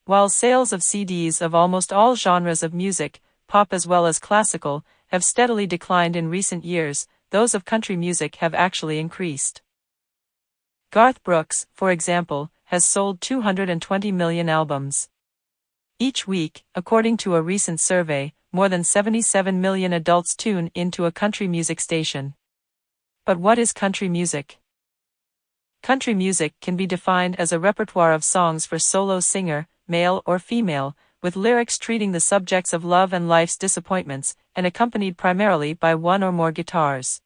A: While sales of CDs of almost all genres of music, pop as well as classical, have steadily declined in recent years, those of country music have actually increased. Garth Brooks, for example, has sold 220 million albums. Each week, according to a recent survey, more than 77 million adults tune into a country music station. But what is country music? Country music can be defined as a repertoire of songs for solo singer, male or female, with lyrics treating the subjects of love and life's disappointments, and accompanied primarily by one or more guitars.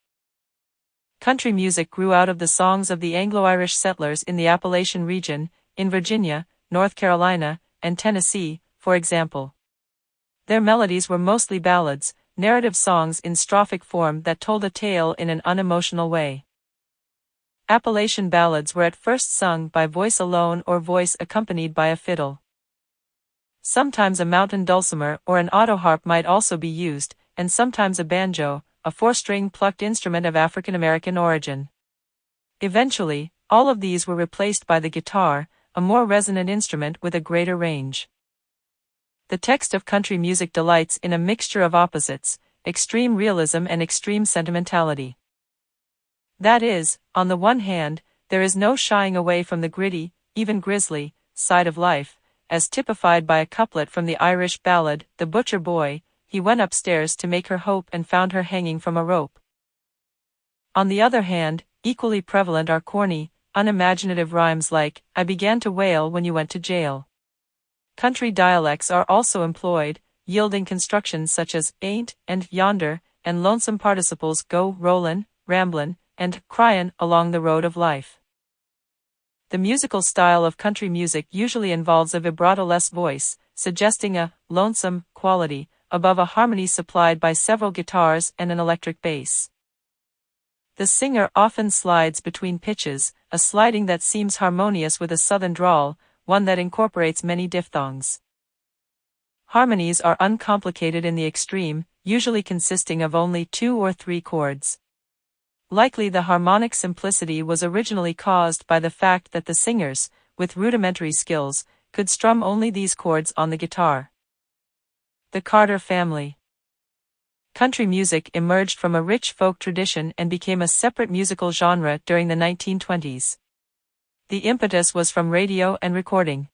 A: Country music grew out of the songs of the Anglo-Irish settlers in the Appalachian region, in Virginia, North Carolina, and Tennessee, for example. Their melodies were mostly ballads, narrative songs in strophic form that told a tale in an unemotional way. Appalachian ballads were at first sung by voice alone or voice accompanied by a fiddle. Sometimes a mountain dulcimer or an autoharp might also be used, and sometimes a banjo, a four-string plucked instrument of African American origin. Eventually, all of these were replaced by the guitar, a more resonant instrument with a greater range. The text of country music delights in a mixture of opposites, extreme realism and extreme sentimentality. That is, on the one hand, there is no shying away from the gritty, even grisly, side of life, as typified by a couplet from the Irish ballad, The Butcher Boy, he went upstairs to make her hope and found her hanging from a rope. On the other hand, equally prevalent are corny, unimaginative rhymes like, I began to wail when you went to jail. Country dialects are also employed, yielding constructions such as ain't and yonder, and lonesome participles go rollin', ramblin', and cryin' along the road of life. The musical style of country music usually involves a vibrato-less voice, suggesting a lonesome quality, above a harmony supplied by several guitars and an electric bass. The singer often slides between pitches, a sliding that seems harmonious with a southern drawl, one that incorporates many diphthongs. Harmonies are uncomplicated in the extreme, usually consisting of only 2 or 3 chords. Likely the harmonic simplicity was originally caused by the fact that the singers, with rudimentary skills, could strum only these chords on the guitar. The Carter family. Country music emerged from a rich folk tradition and became a separate musical genre during the 1920s. The impetus was from radio and recording.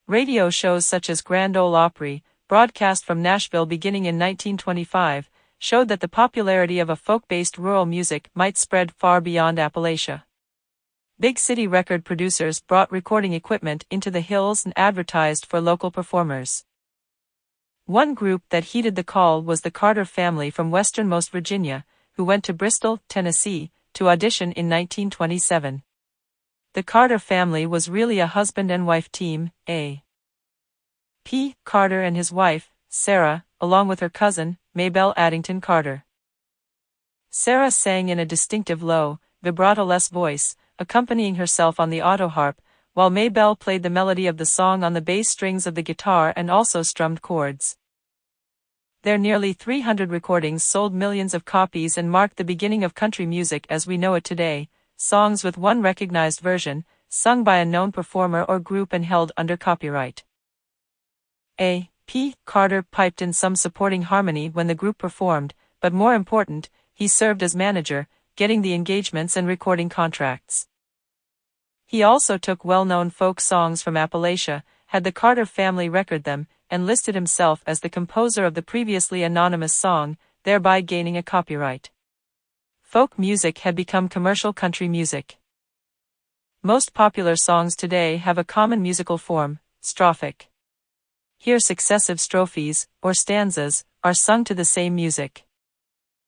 A: Radio shows such as Grand Ole Opry, broadcast from Nashville beginning in 1925, showed that the popularity of a folk-based rural music might spread far beyond Appalachia. Big city record producers brought recording equipment into the hills and advertised for local performers. One group that heeded the call was the Carter family from westernmost Virginia, who went to Bristol, Tennessee, to audition in 1927. The Carter family was really a husband and wife team. A.P. Carter and his wife, Sarah, along with her cousin, Maybelle Addington Carter. Sarah sang in a distinctive low, vibrato-less voice, accompanying herself on the autoharp, while Maybelle played the melody of the song on the bass strings of the guitar and also strummed chords. Their nearly 300 recordings sold millions of copies and marked the beginning of country music as we know it today, songs with one recognized version, sung by a known performer or group and held under copyright. A.P. Carter piped in some supporting harmony when the group performed, but more important, he served as manager, getting the engagements and recording contracts. He also took well-known folk songs from Appalachia, had the Carter family record them, and listed himself as the composer of the previously anonymous song, thereby gaining a copyright. Folk music had become commercial country music. Most popular songs today have a common musical form, strophic. Here successive strophes, or stanzas, are sung to the same music.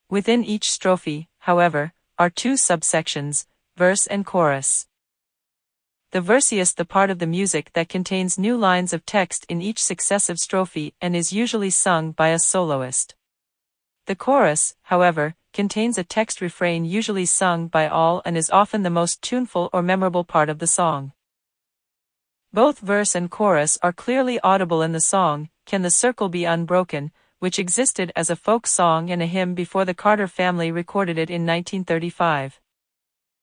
A: Within each strophe, however, are 2 subsections, verse and chorus. The verse is the part of the music that contains new lines of text in each successive strophe and is usually sung by a soloist. The chorus, however, contains a text refrain usually sung by all and is often the most tuneful or memorable part of the song. Both verse and chorus are clearly audible in the song, Can the Circle Be Unbroken, which existed as a folk song and a hymn before the Carter family recorded it in 1935.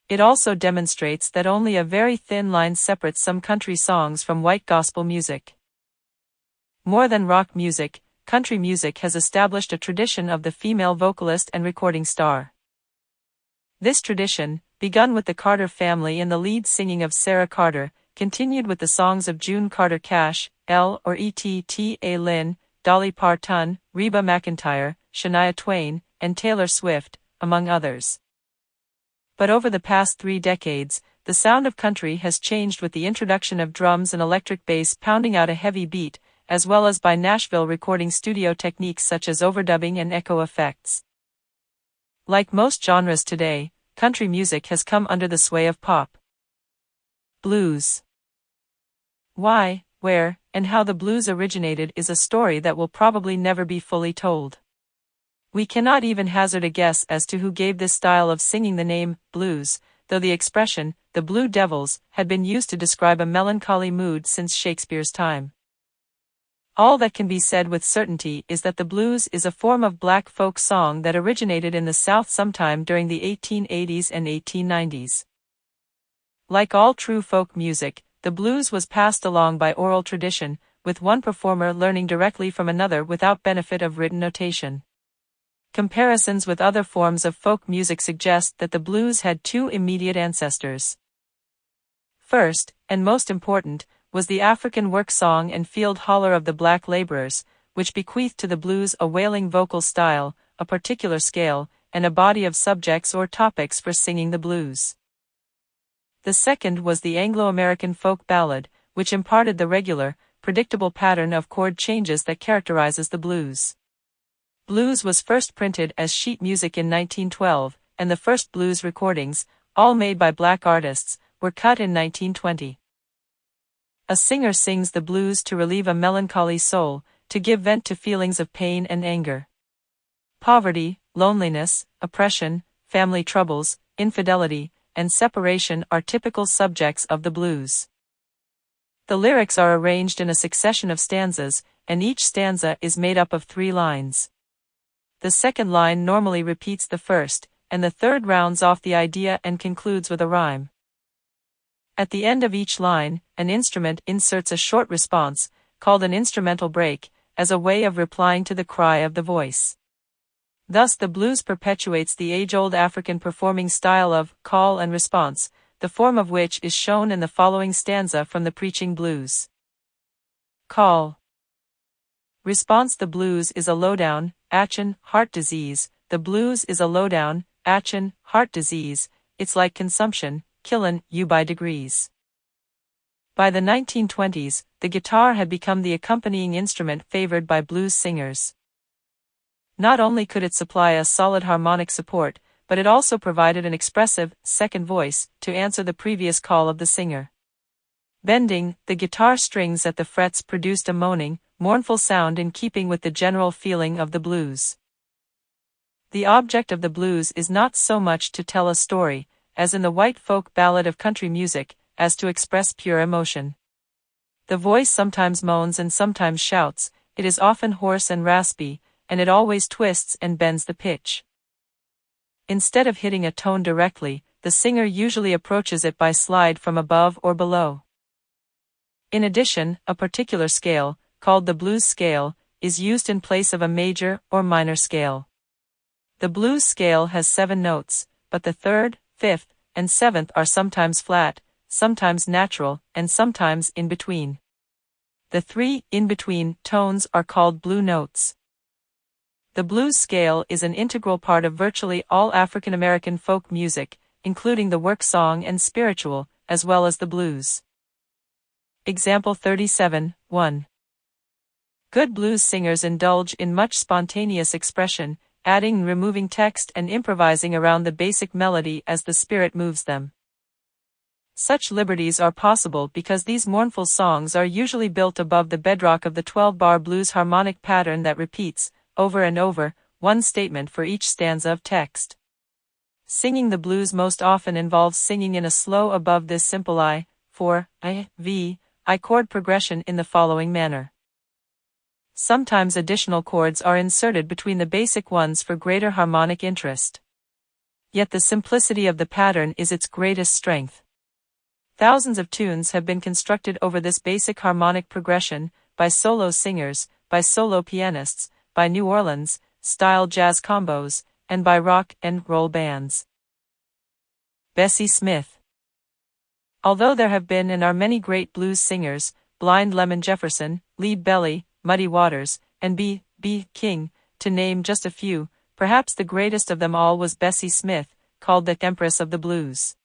A: It also demonstrates that only a very thin line separates some country songs from white gospel music. More than rock music, country music has established a tradition of the female vocalist and recording star. This tradition, begun with the Carter family and the lead singing of Sarah Carter, continued with the songs of June Carter Cash, L. or E.T.T.A. Lynn, Dolly Parton, Reba McEntire, Shania Twain, and Taylor Swift, among others. But over the past 3 decades, the sound of country has changed with the introduction of drums and electric bass pounding out a heavy beat, as well as by Nashville recording studio techniques such as overdubbing and echo effects. Like most genres today, country music has come under the sway of pop. Blues. Why, where, and how the blues originated is a story that will probably never be fully told. We cannot even hazard a guess as to who gave this style of singing the name, blues, though the expression, the Blue Devils, had been used to describe a melancholy mood since Shakespeare's time. All that can be said with certainty is that the blues is a form of black folk song that originated in the South sometime during the 1880s and 1890s. Like all true folk music, the blues was passed along by oral tradition, with one performer learning directly from another without benefit of written notation. Comparisons with other forms of folk music suggest that the blues had 2 immediate ancestors. First, and most important, was the African work song and field holler of the black laborers, which bequeathed to the blues a wailing vocal style, a particular scale, and a body of subjects or topics for singing the blues. The second was the Anglo-American folk ballad, which imparted the regular, predictable pattern of chord changes that characterizes the blues. Blues was first printed as sheet music in 1912, and the first blues recordings, all made by black artists, were cut in 1920. A singer sings the blues to relieve a melancholy soul, to give vent to feelings of pain and anger. Poverty, loneliness, oppression, family troubles, infidelity, and separation are typical subjects of the blues. The lyrics are arranged in a succession of stanzas, and each stanza is made up of 3 lines. The second line normally repeats the first, and the third rounds off the idea and concludes with a rhyme. At the end of each line, an instrument inserts a short response, called an instrumental break, as a way of replying to the cry of the voice. Thus the blues perpetuates the age-old African performing style of call and response, the form of which is shown in the following stanza from the Preaching Blues. Call. Response. The blues is a lowdown, achin, heart disease. The blues is a lowdown, achin, heart disease. It's like consumption, killin' you by degrees. By the 1920s, the guitar had become the accompanying instrument favored by blues singers. Not only could it supply a solid harmonic support, but it also provided an expressive, second voice, to answer the previous call of the singer. Bending, the guitar strings at the frets produced a moaning, mournful sound in keeping with the general feeling of the blues. The object of the blues is not so much to tell a story, as in the white folk ballad of country music, as to express pure emotion. The voice sometimes moans and sometimes shouts, it is often hoarse and raspy, and it always twists and bends the pitch. Instead of hitting a tone directly, the singer usually approaches it by slide from above or below. In addition, a particular scale, called the blues scale, is used in place of a major or minor scale. The blues scale has 7 notes, but the 3rd, 5th, and 7th are sometimes flat, sometimes natural, and sometimes in between. The 3 in-between tones are called blue notes. The blues scale is an integral part of virtually all African American folk music, including the work song and spiritual, as well as the blues. Example 37, 1. Good blues singers indulge in much spontaneous expression, adding and removing text and improvising around the basic melody as the spirit moves them. Such liberties are possible because these mournful songs are usually built above the bedrock of the 12-bar blues harmonic pattern that repeats, over and over, one statement for each stanza of text. Singing the blues most often involves singing in a slow above this simple I, 4, I, V, I chord progression in the following manner. Sometimes additional chords are inserted between the basic ones for greater harmonic interest. Yet the simplicity of the pattern is its greatest strength. Thousands of tunes have been constructed over this basic harmonic progression, by solo singers, by solo pianists, by New Orleans-style jazz combos, and by rock and roll bands. Bessie Smith. Although there have been and are many great blues singers, Blind Lemon Jefferson, Lead Belly, Muddy Waters, and B. King, to name just a few, perhaps the greatest of them all was Bessie Smith, called the Empress of the Blues.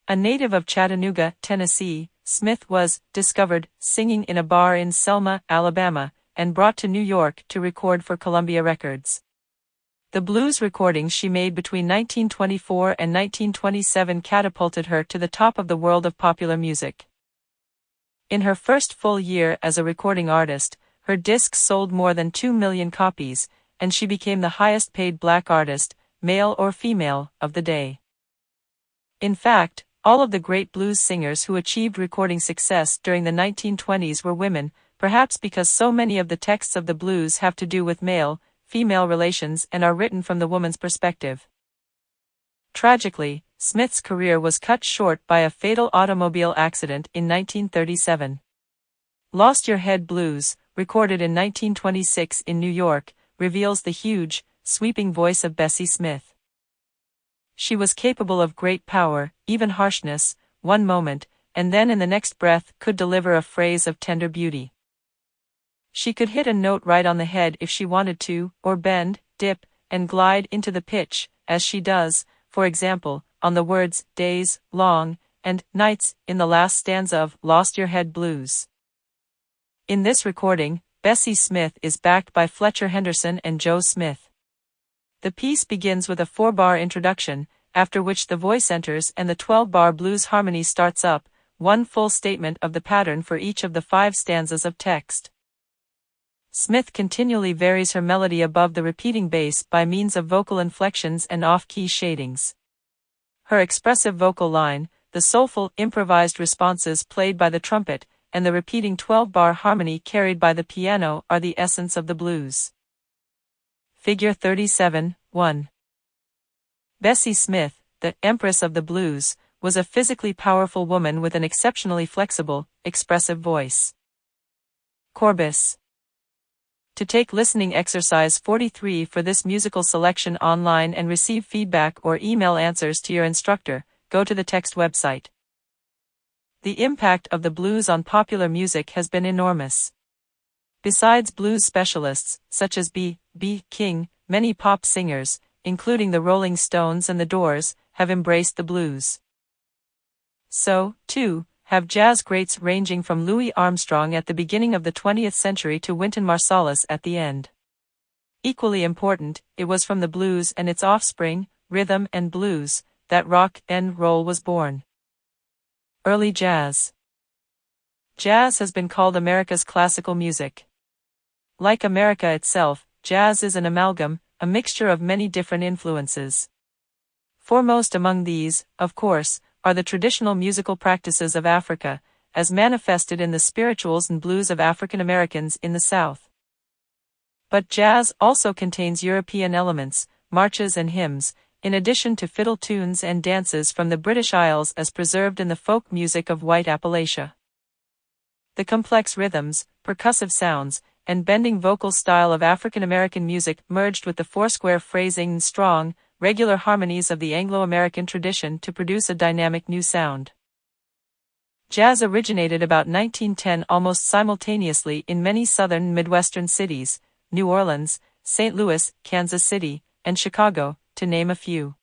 A: A native of Chattanooga, Tennessee, Smith was discovered singing in a bar in Selma, Alabama, and brought to New York to record for Columbia Records. The blues recordings she made between 1924 and 1927 catapulted her to the top of the world of popular music. In her first full year as a recording artist, her discs sold more than 2 million copies, and she became the highest-paid black artist, male or female, of the day. In fact, all of the great blues singers who achieved recording success during the 1920s were women, perhaps because so many of the texts of the blues have to do with male-female relations and are written from the woman's perspective. Tragically, Smith's career was cut short by a fatal automobile accident in 1937. Lost Your Head Blues, recorded in 1926 in New York, reveals the huge, sweeping voice of Bessie Smith. She was capable of great power, even harshness, one moment, and then in the next breath could deliver a phrase of tender beauty. She could hit a note right on the head if she wanted to, or bend, dip, and glide into the pitch, as she does, for example, on the words, days, long, and nights, in the last stanza of Lost Your Head Blues. In this recording, Bessie Smith is backed by Fletcher Henderson and Joe Smith. The piece begins with a 4-bar introduction, after which the voice enters and the 12-bar blues harmony starts up, one full statement of the pattern for each of the 5 stanzas of text. Smith continually varies her melody above the repeating bass by means of vocal inflections and off-key shadings. Her expressive vocal line, the soulful, improvised responses played by the trumpet, and the repeating 12-bar harmony carried by the piano are the essence of the blues. Figure 37, 1. Bessie Smith, the Empress of the Blues, was a physically powerful woman with an exceptionally flexible, expressive voice. Corbis. To take listening exercise 43 for this musical selection online and receive feedback or email answers to your instructor, go to the text website. The impact of the blues on popular music has been enormous. Besides blues specialists, such as B.B. King, many pop singers, including the Rolling Stones and the Doors, have embraced the blues. So, too, have jazz greats ranging from Louis Armstrong at the beginning of the 20th century to Wynton Marsalis at the end. Equally important, it was from the blues and its offspring, rhythm and blues, that rock and roll was born. Early jazz. Jazz has been called America's classical music. Like America itself, jazz is an amalgam, a mixture of many different influences. Foremost among these, of course, are the traditional musical practices of Africa, as manifested in the spirituals and blues of African Americans in the South. But jazz also contains European elements, marches and hymns, in addition to fiddle tunes and dances from the British Isles as preserved in the folk music of white Appalachia. The complex rhythms, percussive sounds, and bending vocal style of African American music merged with the foursquare phrasing and strong, regular harmonies of the Anglo-American tradition to produce a dynamic new sound. Jazz originated about 1910 almost simultaneously in many southern and Midwestern cities, New Orleans, St. Louis, Kansas City, and Chicago, to name a few.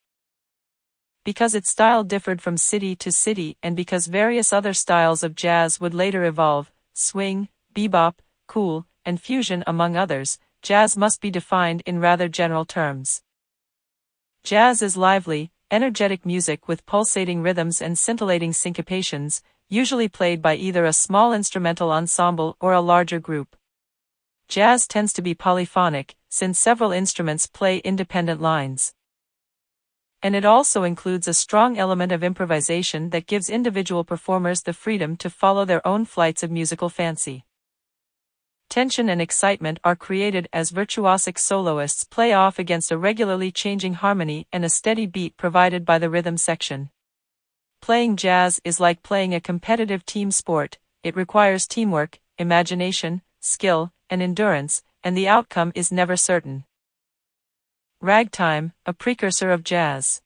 A: Because its style differed from city to city and because various other styles of jazz would later evolve, swing, bebop, cool, and fusion among others, jazz must be defined in rather general terms. Jazz is lively, energetic music with pulsating rhythms and scintillating syncopations, usually played by either a small instrumental ensemble or a larger group. Jazz tends to be polyphonic, since several instruments play independent lines. And it also includes a strong element of improvisation that gives individual performers the freedom to follow their own flights of musical fancy. Tension and excitement are created as virtuosic soloists play off against a regularly changing harmony and a steady beat provided by the rhythm section. Playing jazz is like playing a competitive team sport. It requires teamwork, imagination, skill, and endurance, and the outcome is never certain. Ragtime, a precursor of jazz.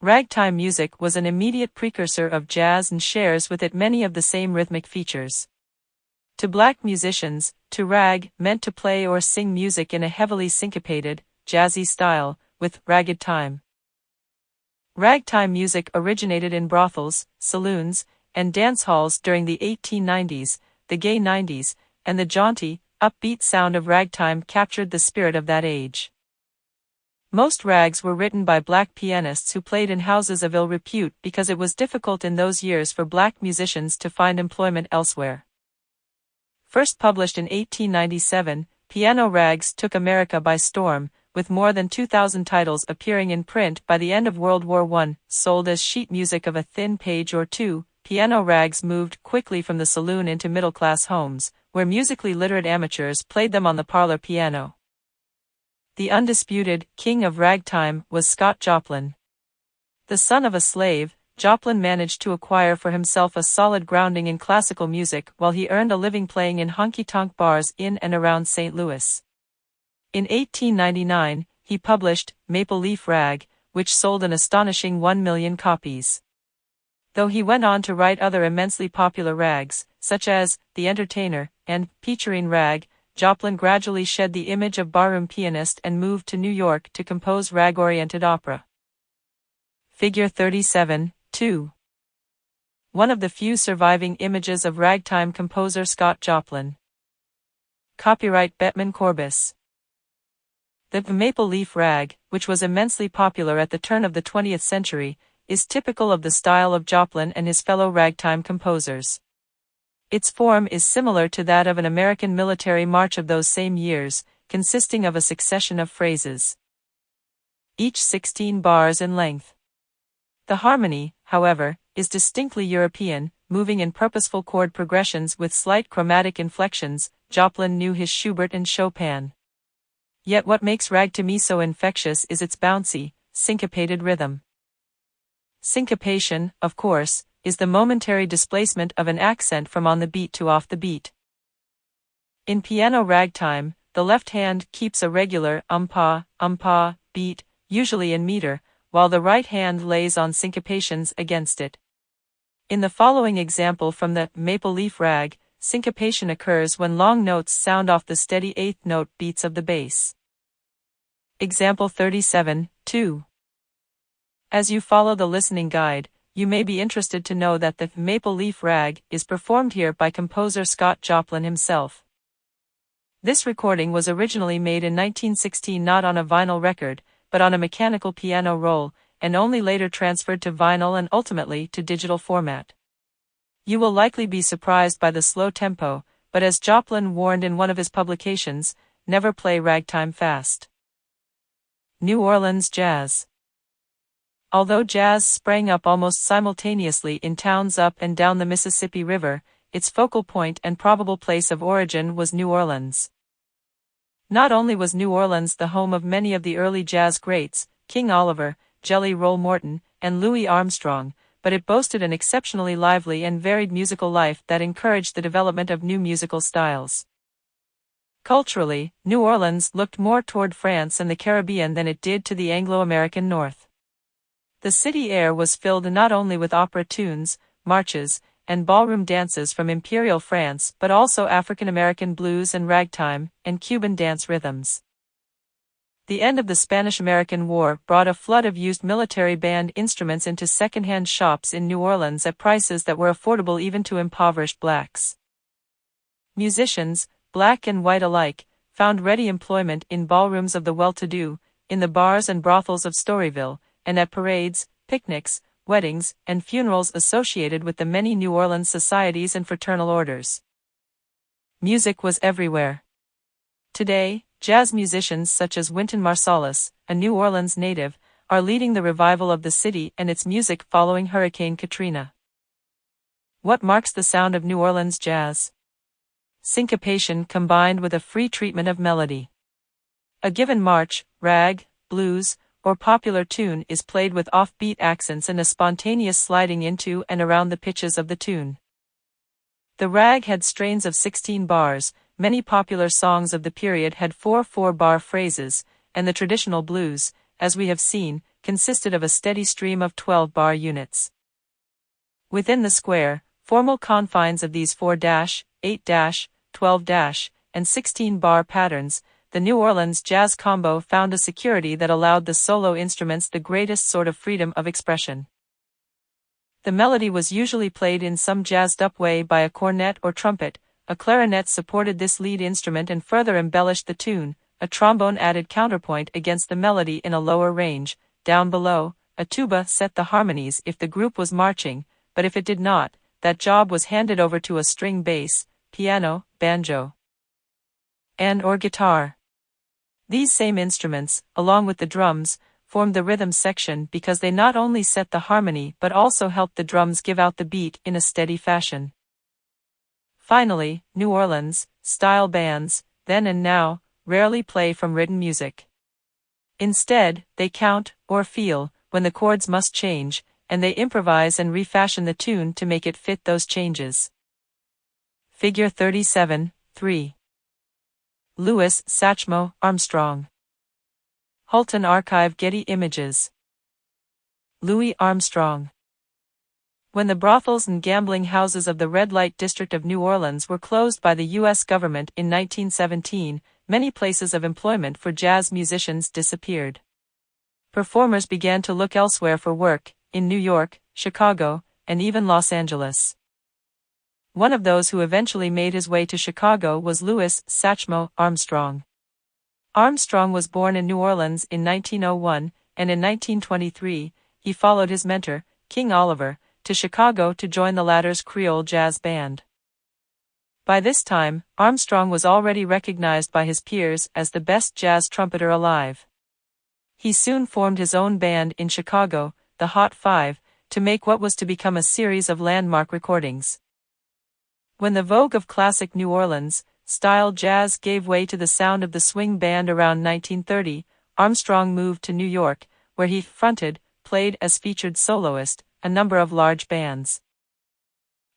A: Ragtime music was an immediate precursor of jazz and shares with it many of the same rhythmic features. To black musicians, to rag meant to play or sing music in a heavily syncopated, jazzy style, with ragged time. Ragtime music originated in brothels, saloons, and dance halls during the 1890s, the gay 90s, and the jaunty, upbeat sound of ragtime captured the spirit of that age. Most rags were written by black pianists who played in houses of ill repute because it was difficult in those years for black musicians to find employment elsewhere. First published in 1897, piano rags took America by storm, with more than 2,000 titles appearing in print by the end of World War I. Sold as sheet music of a thin page or two, piano rags moved quickly from the saloon into middle-class homes, where musically literate amateurs played them on the parlor piano. The undisputed king of ragtime was Scott Joplin. The son of a slave, Joplin managed to acquire for himself a solid grounding in classical music while he earned a living playing in honky-tonk bars in and around St. Louis. In 1899, he published Maple Leaf Rag, which sold an astonishing 1 million copies. Though he went on to write other immensely popular rags, such as The Entertainer and Peacherine Rag, Joplin gradually shed the image of barroom pianist and moved to New York to compose rag-oriented opera. Figure 37, 2. One of the few surviving images of ragtime composer Scott Joplin. Copyright Bettman Corbis. The Maple Leaf Rag, which was immensely popular at the turn of the 20th century, is typical of the style of Joplin and his fellow ragtime composers. Its form is similar to that of an American military march of those same years, consisting of a succession of phrases, each 16 bars in length. The harmony, however, is distinctly European, moving in purposeful chord progressions with slight chromatic inflections. Joplin knew his Schubert and Chopin. Yet what makes rag to me so infectious is its bouncy, syncopated rhythm. Syncopation, of course, is the momentary displacement of an accent from on the beat to off the beat. In piano ragtime, the left hand keeps a regular umpa beat, usually in meter, while the right hand lays on syncopations against it. In the following example from the Maple Leaf Rag, syncopation occurs when long notes sound off the steady eighth note beats of the bass. Example 37, 2. As you follow the listening guide, you may be interested to know that the Maple Leaf Rag is performed here by composer Scott Joplin himself. This recording was originally made in 1916 not on a vinyl record, but on a mechanical piano roll, and only later transferred to vinyl and ultimately to digital format. You will likely be surprised by the slow tempo, but as Joplin warned in one of his publications, never play ragtime fast. New Orleans Jazz. Although jazz sprang up almost simultaneously in towns up and down the Mississippi River, its focal point and probable place of origin was New Orleans. Not only was New Orleans the home of many of the early jazz greats, King Oliver, Jelly Roll Morton, and Louis Armstrong, but it boasted an exceptionally lively and varied musical life that encouraged the development of new musical styles. Culturally, New Orleans looked more toward France and the Caribbean than it did to the Anglo-American North. The city air was filled not only with opera tunes, marches, and ballroom dances from Imperial France but also African-American blues and ragtime, and Cuban dance rhythms. The end of the Spanish-American War brought a flood of used military band instruments into second-hand shops in New Orleans at prices that were affordable even to impoverished blacks. Musicians, black and white alike, found ready employment in ballrooms of the well-to-do, in the bars and brothels of Storyville, and at parades, picnics, weddings, and funerals associated with the many New Orleans societies and fraternal orders. Music was everywhere. Today, jazz musicians such as Wynton Marsalis, a New Orleans native, are leading the revival of the city and its music following Hurricane Katrina. What marks the sound of New Orleans jazz? Syncopation combined with a free treatment of melody. A given march, rag, blues, or popular tune is played with offbeat accents and a spontaneous sliding into and around the pitches of the tune. The rag had strains of 16 bars, many popular songs of the period had 4 4-bar phrases, and the traditional blues, as we have seen, consisted of a steady stream of 12-bar units. Within the square, formal confines of these 4-, 8-, 12-, and 16-bar patterns, the New Orleans jazz combo found a security that allowed the solo instruments the greatest sort of freedom of expression. The melody was usually played in some jazzed-up way by a cornet or trumpet, a clarinet supported this lead instrument and further embellished the tune, a trombone added counterpoint against the melody in a lower range, down below, a tuba set the harmonies if the group was marching, but if it did not, that job was handed over to a string bass, piano, banjo, and/or guitar. These same instruments, along with the drums, formed the rhythm section because they not only set the harmony but also helped the drums give out the beat in a steady fashion. Finally, New Orleans style bands, then and now, rarely play from written music. Instead, they count, or feel, when the chords must change, and they improvise and refashion the tune to make it fit those changes. Figure 37, 3. Louis Satchmo Armstrong. Hulton Archive Getty Images. Louis Armstrong. When the brothels and gambling houses of the red light district of New Orleans were closed by the U.S. government in 1917, many places of employment for jazz musicians disappeared. Performers began to look elsewhere for work, in New York, Chicago, and even Los Angeles. One of those who eventually made his way to Chicago was Louis Satchmo Armstrong. Armstrong was born in New Orleans in 1901, and in 1923, he followed his mentor, King Oliver, to Chicago to join the latter's Creole jazz band. By this time, Armstrong was already recognized by his peers as the best jazz trumpeter alive. He soon formed his own band in Chicago, the Hot Five, to make what was to become a series of landmark recordings. When the vogue of classic New Orleans style jazz gave way to the sound of the swing band around 1930, Armstrong moved to New York, where he played as featured soloist, a number of large bands.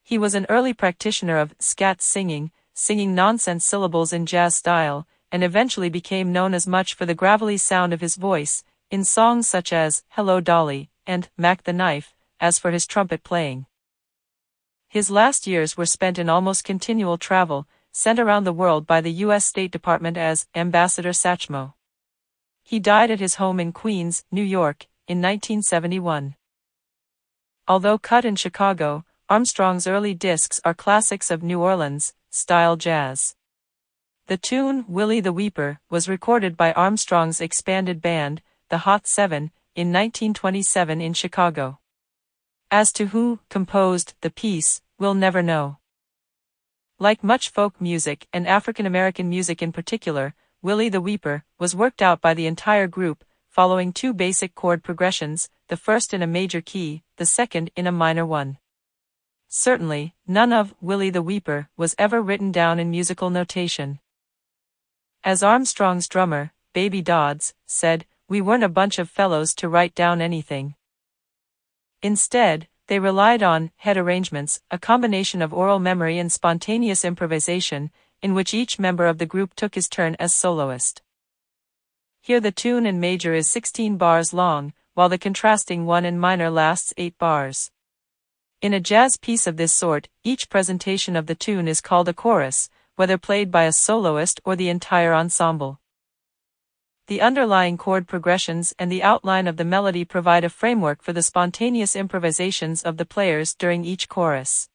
A: He was an early practitioner of scat singing nonsense syllables in jazz style, and eventually became known as much for the gravelly sound of his voice, in songs such as Hello Dolly and Mac the Knife, as for his trumpet playing. His last years were spent in almost continual travel, sent around the world by the U.S. State Department as Ambassador Satchmo. He died at his home in Queens, New York, in 1971. Although cut in Chicago, Armstrong's early discs are classics of New Orleans style jazz. The tune Willie the Weeper was recorded by Armstrong's expanded band, the Hot Seven, in 1927 in Chicago. As to who composed the piece, we'll never know. Like much folk music and African American music in particular, Willie the Weeper was worked out by the entire group, following two basic chord progressions, the first in a major key, the second in a minor one. Certainly, none of Willie the Weeper was ever written down in musical notation. As Armstrong's drummer, Baby Dodds, said, "We weren't a bunch of fellows to write down anything." Instead, they relied on head arrangements, a combination of oral memory and spontaneous improvisation, in which each member of the group took his turn as soloist. Here the tune in major is 16 bars long, while the contrasting one in minor lasts 8 bars. In a jazz piece of this sort, each presentation of the tune is called a chorus, whether played by a soloist or the entire ensemble. The underlying chord progressions and the outline of the melody provide a framework for the spontaneous improvisations of the players during each chorus.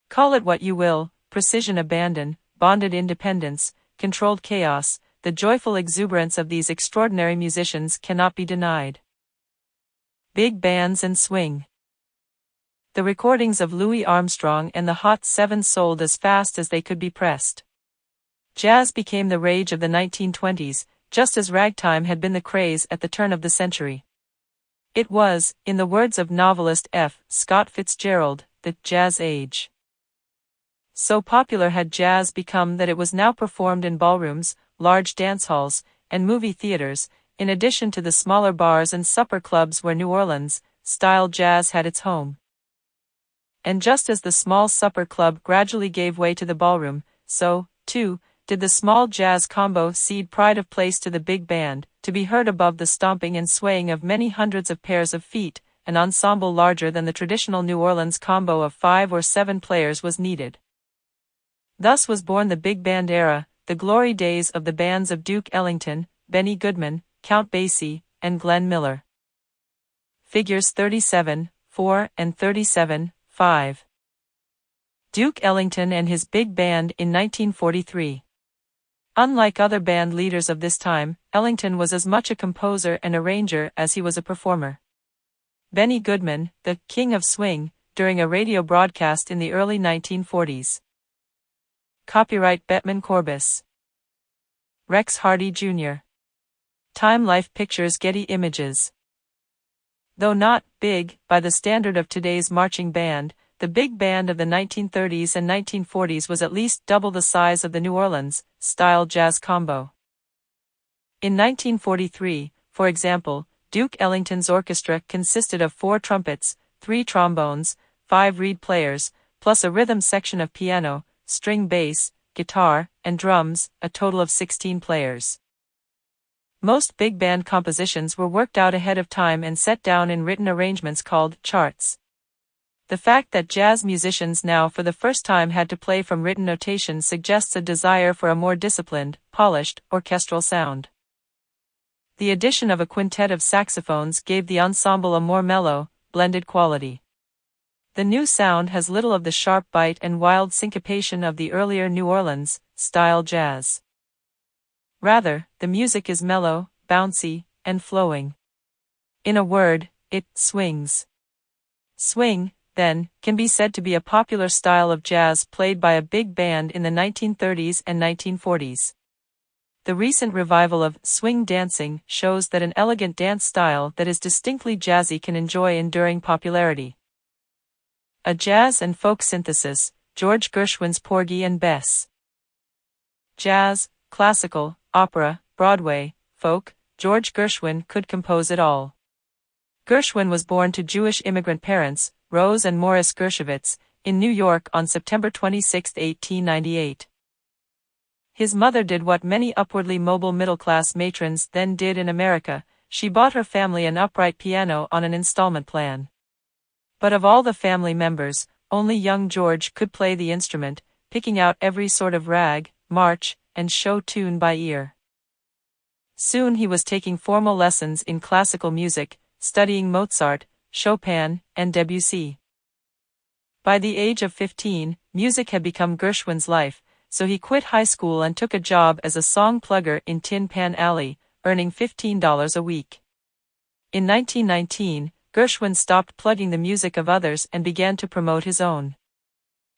A: Call it what you will, precision abandon, bonded independence, controlled chaos, the joyful exuberance of these extraordinary musicians cannot be denied. Big bands and swing. The recordings of Louis Armstrong and the Hot Seven sold as fast as they could be pressed. Jazz became the rage of the 1920s, just as ragtime had been the craze at the turn of the century. It was, in the words of novelist F. Scott Fitzgerald, the jazz age. So popular had jazz become that it was now performed in ballrooms, large dance halls, and movie theaters, in addition to the smaller bars and supper clubs where New Orleans style jazz had its home. And just as the small supper club gradually gave way to the ballroom, so, too, did the small jazz combo cede pride of place to the big band, to be heard above the stomping and swaying of many hundreds of pairs of feet. An ensemble larger than the traditional New Orleans combo of 5 or 7 players was needed. Thus was born the big band era, the glory days of the bands of Duke Ellington, Benny Goodman, Count Basie, and Glenn Miller. Figures 37:4 and 37:5. Duke Ellington and his big band in 1943. Unlike other band leaders of this time, Ellington was as much a composer and arranger as he was a performer. Benny Goodman, the king of swing, during a radio broadcast in the early 1940s. Copyright Bettman Corbis. Rex Hardy Jr. Time Life Pictures Getty Images. Though not big by the standard of today's marching band, the big band of the 1930s and 1940s was at least double the size of the New Orleans style jazz combo. In 1943, for example, Duke Ellington's orchestra consisted of 4 trumpets, 3 trombones, 5 reed players, plus a rhythm section of piano, string bass, guitar, and drums, a total of 16 players. Most big band compositions were worked out ahead of time and set down in written arrangements called charts. The fact that jazz musicians now for the first time had to play from written notation suggests a desire for a more disciplined, polished, orchestral sound. The addition of a quintet of saxophones gave the ensemble a more mellow, blended quality. The new sound has little of the sharp bite and wild syncopation of the earlier New Orleans style jazz. Rather, the music is mellow, bouncy, and flowing. In a word, it swings. Swing, then, can be said to be a popular style of jazz played by a big band in the 1930s and 1940s. The recent revival of swing dancing shows that an elegant dance style that is distinctly jazzy can enjoy enduring popularity. A jazz and folk synthesis, George Gershwin's Porgy and Bess. jazz, classical, opera, Broadway, folk, George Gershwin could compose it all. Gershwin was born to Jewish immigrant parents, Rose and Morris Gershowitz, in New York on September 26, 1898. His mother did what many upwardly mobile middle-class matrons then did in America. She bought her family an upright piano on an installment plan. But of all the family members, only young George could play the instrument, picking out every sort of rag, march, and show tune by ear. Soon he was taking formal lessons in classical music, studying Mozart, Chopin, and Debussy. By the age of 15, music had become Gershwin's life, so he quit high school and took a job as a song plugger in Tin Pan Alley, earning $15 a week. In 1919, Gershwin stopped plugging the music of others and began to promote his own.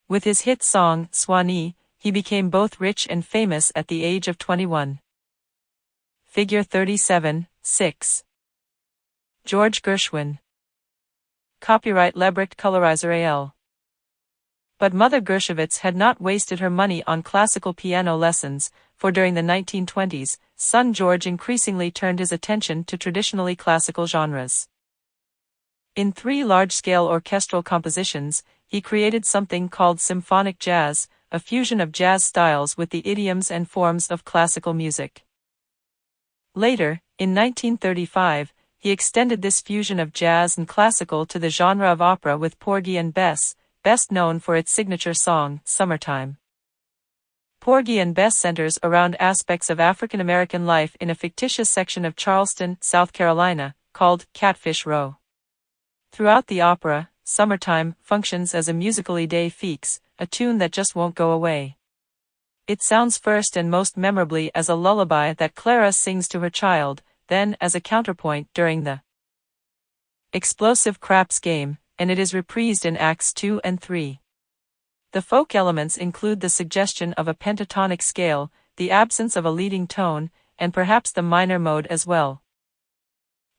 A: With his hit song, Swanee, he became both rich and famous at the age of 21. Figure 37, 6. George Gershwin. Copyright Lebrecht Colorizer AL. But Mother Gershowitz had not wasted her money on classical piano lessons, for during the 1920s, son George increasingly turned his attention to traditionally classical genres. In 3 large-scale orchestral compositions, he created something called symphonic jazz, a fusion of jazz styles with the idioms and forms of classical music. Later, in 1935, he extended this fusion of jazz and classical to the genre of opera with Porgy and Bess, best known for its signature song, Summertime. Porgy and Bess centers around aspects of African American life in a fictitious section of Charleston, South Carolina, called Catfish Row. Throughout the opera, Summertime functions as a musically day fixe, a tune that just won't go away. It sounds first and most memorably as a lullaby that Clara sings to her child, then as a counterpoint during the explosive craps game, and it is reprised in Acts 2 and 3. The folk elements include the suggestion of a pentatonic scale, the absence of a leading tone, and perhaps the minor mode as well.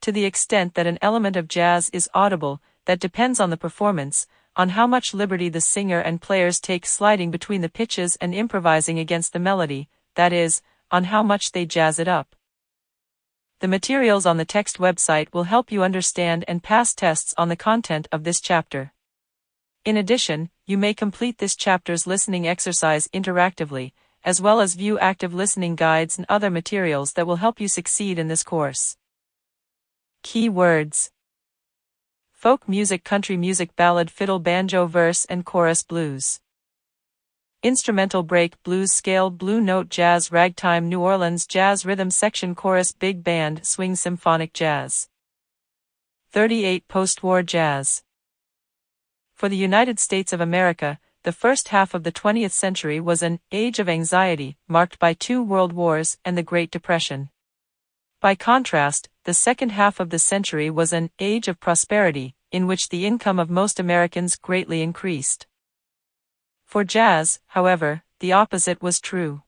A: To the extent that an element of jazz is audible, that depends on the performance, on how much liberty the singer and players take sliding between the pitches and improvising against the melody, that is, on how much they jazz it up. The materials on the text website will help you understand and pass tests on the content of this chapter. In addition, you may complete this chapter's listening exercise interactively, as well as view active listening guides and other materials that will help you succeed in this course. Key words: folk music, country music, ballad, fiddle, banjo, verse and chorus, blues. Instrumental, break, blues, scale, blue note, jazz, ragtime, New Orleans jazz, rhythm section, chorus, big band, swing, symphonic jazz. 38. Post-war jazz. For the United States of America, the first half of the 20th century was an age of anxiety, marked by 2 world wars and the Great Depression. By contrast, the second half of the century was an age of prosperity, in which the income of most Americans greatly increased. For jazz, however, the opposite was true.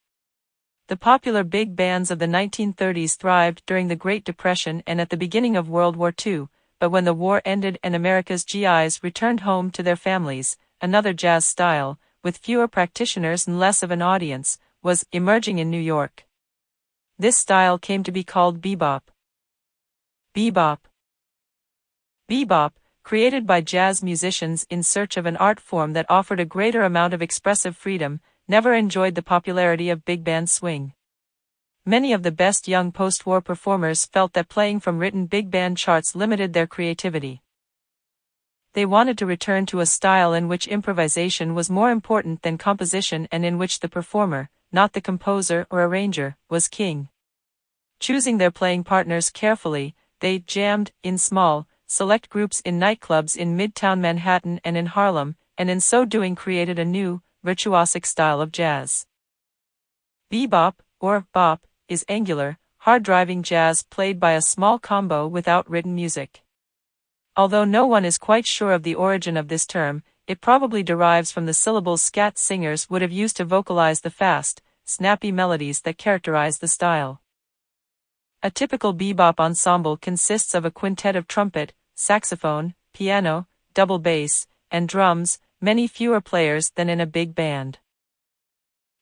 A: The popular big bands of the 1930s thrived during the Great Depression and at the beginning of World War II, but when the war ended and America's GIs returned home to their families, another jazz style, with fewer practitioners and less of an audience, was emerging in New York. This style came to be called bebop. Bebop. Bebop, created by jazz musicians in search of an art form that offered a greater amount of expressive freedom, never enjoyed the popularity of big band swing. Many of the best young post-war performers felt that playing from written big band charts limited their creativity. They wanted to return to a style in which improvisation was more important than composition and in which the performer, not the composer or arranger, was king. Choosing their playing partners carefully, they jammed in small, select groups in nightclubs in Midtown Manhattan and in Harlem, and in so doing created a new, virtuosic style of jazz. Bebop, or bop, is angular, hard-driving jazz played by a small combo without written music. Although no one is quite sure of the origin of this term, it probably derives from the syllables scat singers would have used to vocalize the fast, snappy melodies that characterize the style. A typical bebop ensemble consists of a quintet of trumpet, saxophone, piano, double bass, and drums, many fewer players than in a big band.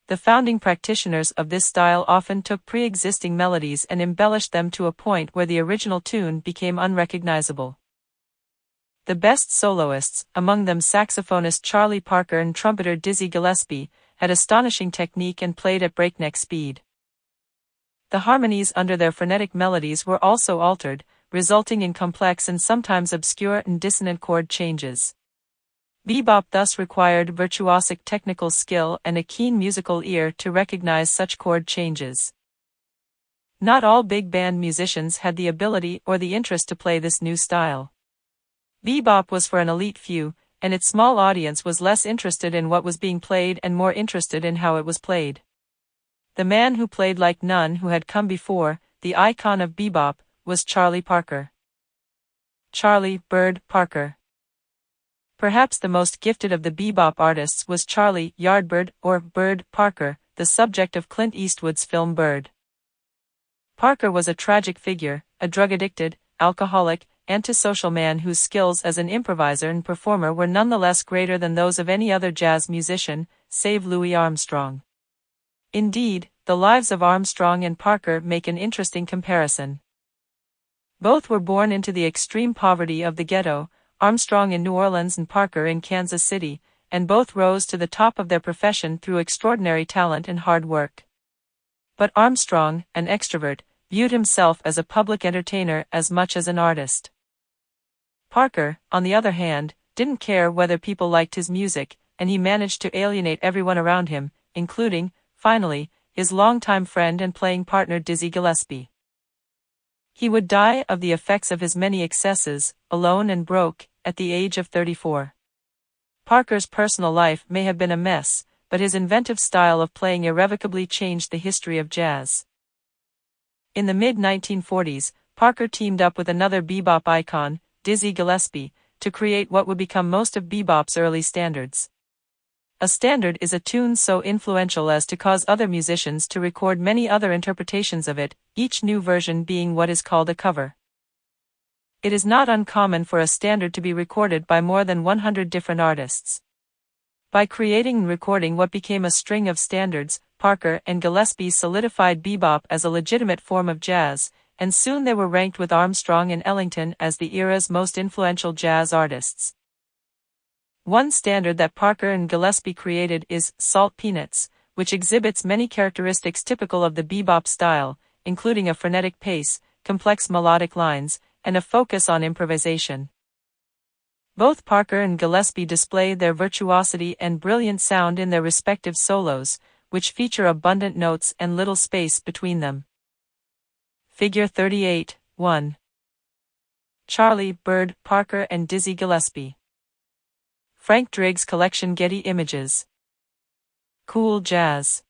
A: The founding practitioners of this style often took pre-existing melodies and embellished them to a point where the original tune became unrecognizable. The best soloists, among them saxophonist Charlie Parker and trumpeter Dizzy Gillespie, had astonishing technique and played at breakneck speed. The harmonies under their frenetic melodies were also altered, resulting in complex and sometimes obscure and dissonant chord changes. Bebop thus required virtuosic technical skill and a keen musical ear to recognize such chord changes. Not all big band musicians had the ability or the interest to play this new style. Bebop was for an elite few, and its small audience was less interested in what was being played and more interested in how it was played. The man who played like none who had come before, the icon of bebop, was Charlie Parker. Charlie "Bird" Parker. Perhaps the most gifted of the bebop artists was Charlie Yardbird or Bird Parker, the subject of Clint Eastwood's film Bird. Parker was a tragic figure, a drug-addicted, alcoholic, antisocial man whose skills as an improviser and performer were nonetheless greater than those of any other jazz musician, save Louis Armstrong. Indeed, the lives of Armstrong and Parker make an interesting comparison. Both were born into the extreme poverty of the ghetto, Armstrong in New Orleans and Parker in Kansas City, and both rose to the top of their profession through extraordinary talent and hard work. But Armstrong, an extrovert, viewed himself as a public entertainer as much as an artist. Parker, on the other hand, didn't care whether people liked his music, and he managed to alienate everyone around him, including, finally, his longtime friend and playing partner Dizzy Gillespie. He would die of the effects of his many excesses, alone and broke, at the age of 34. Parker's personal life may have been a mess, but his inventive style of playing irrevocably changed the history of jazz. In the mid-1940s, Parker teamed up with another bebop icon, Dizzy Gillespie, to create what would become most of bebop's early standards. A standard is a tune so influential as to cause other musicians to record many other interpretations of it, each new version being what is called a cover. It is not uncommon for a standard to be recorded by more than 100 different artists. By creating and recording what became a string of standards, Parker and Gillespie solidified bebop as a legitimate form of jazz, and soon they were ranked with Armstrong and Ellington as the era's most influential jazz artists. One standard that Parker and Gillespie created is Salt Peanuts, which exhibits many characteristics typical of the bebop style, including a frenetic pace, complex melodic lines, and a focus on improvisation. Both Parker and Gillespie display their virtuosity and brilliant sound in their respective solos, which feature abundant notes and little space between them. Figure 38, 1. Charlie Bird Parker and Dizzy Gillespie. Frank Driggs Collection Getty Images. Cool jazz.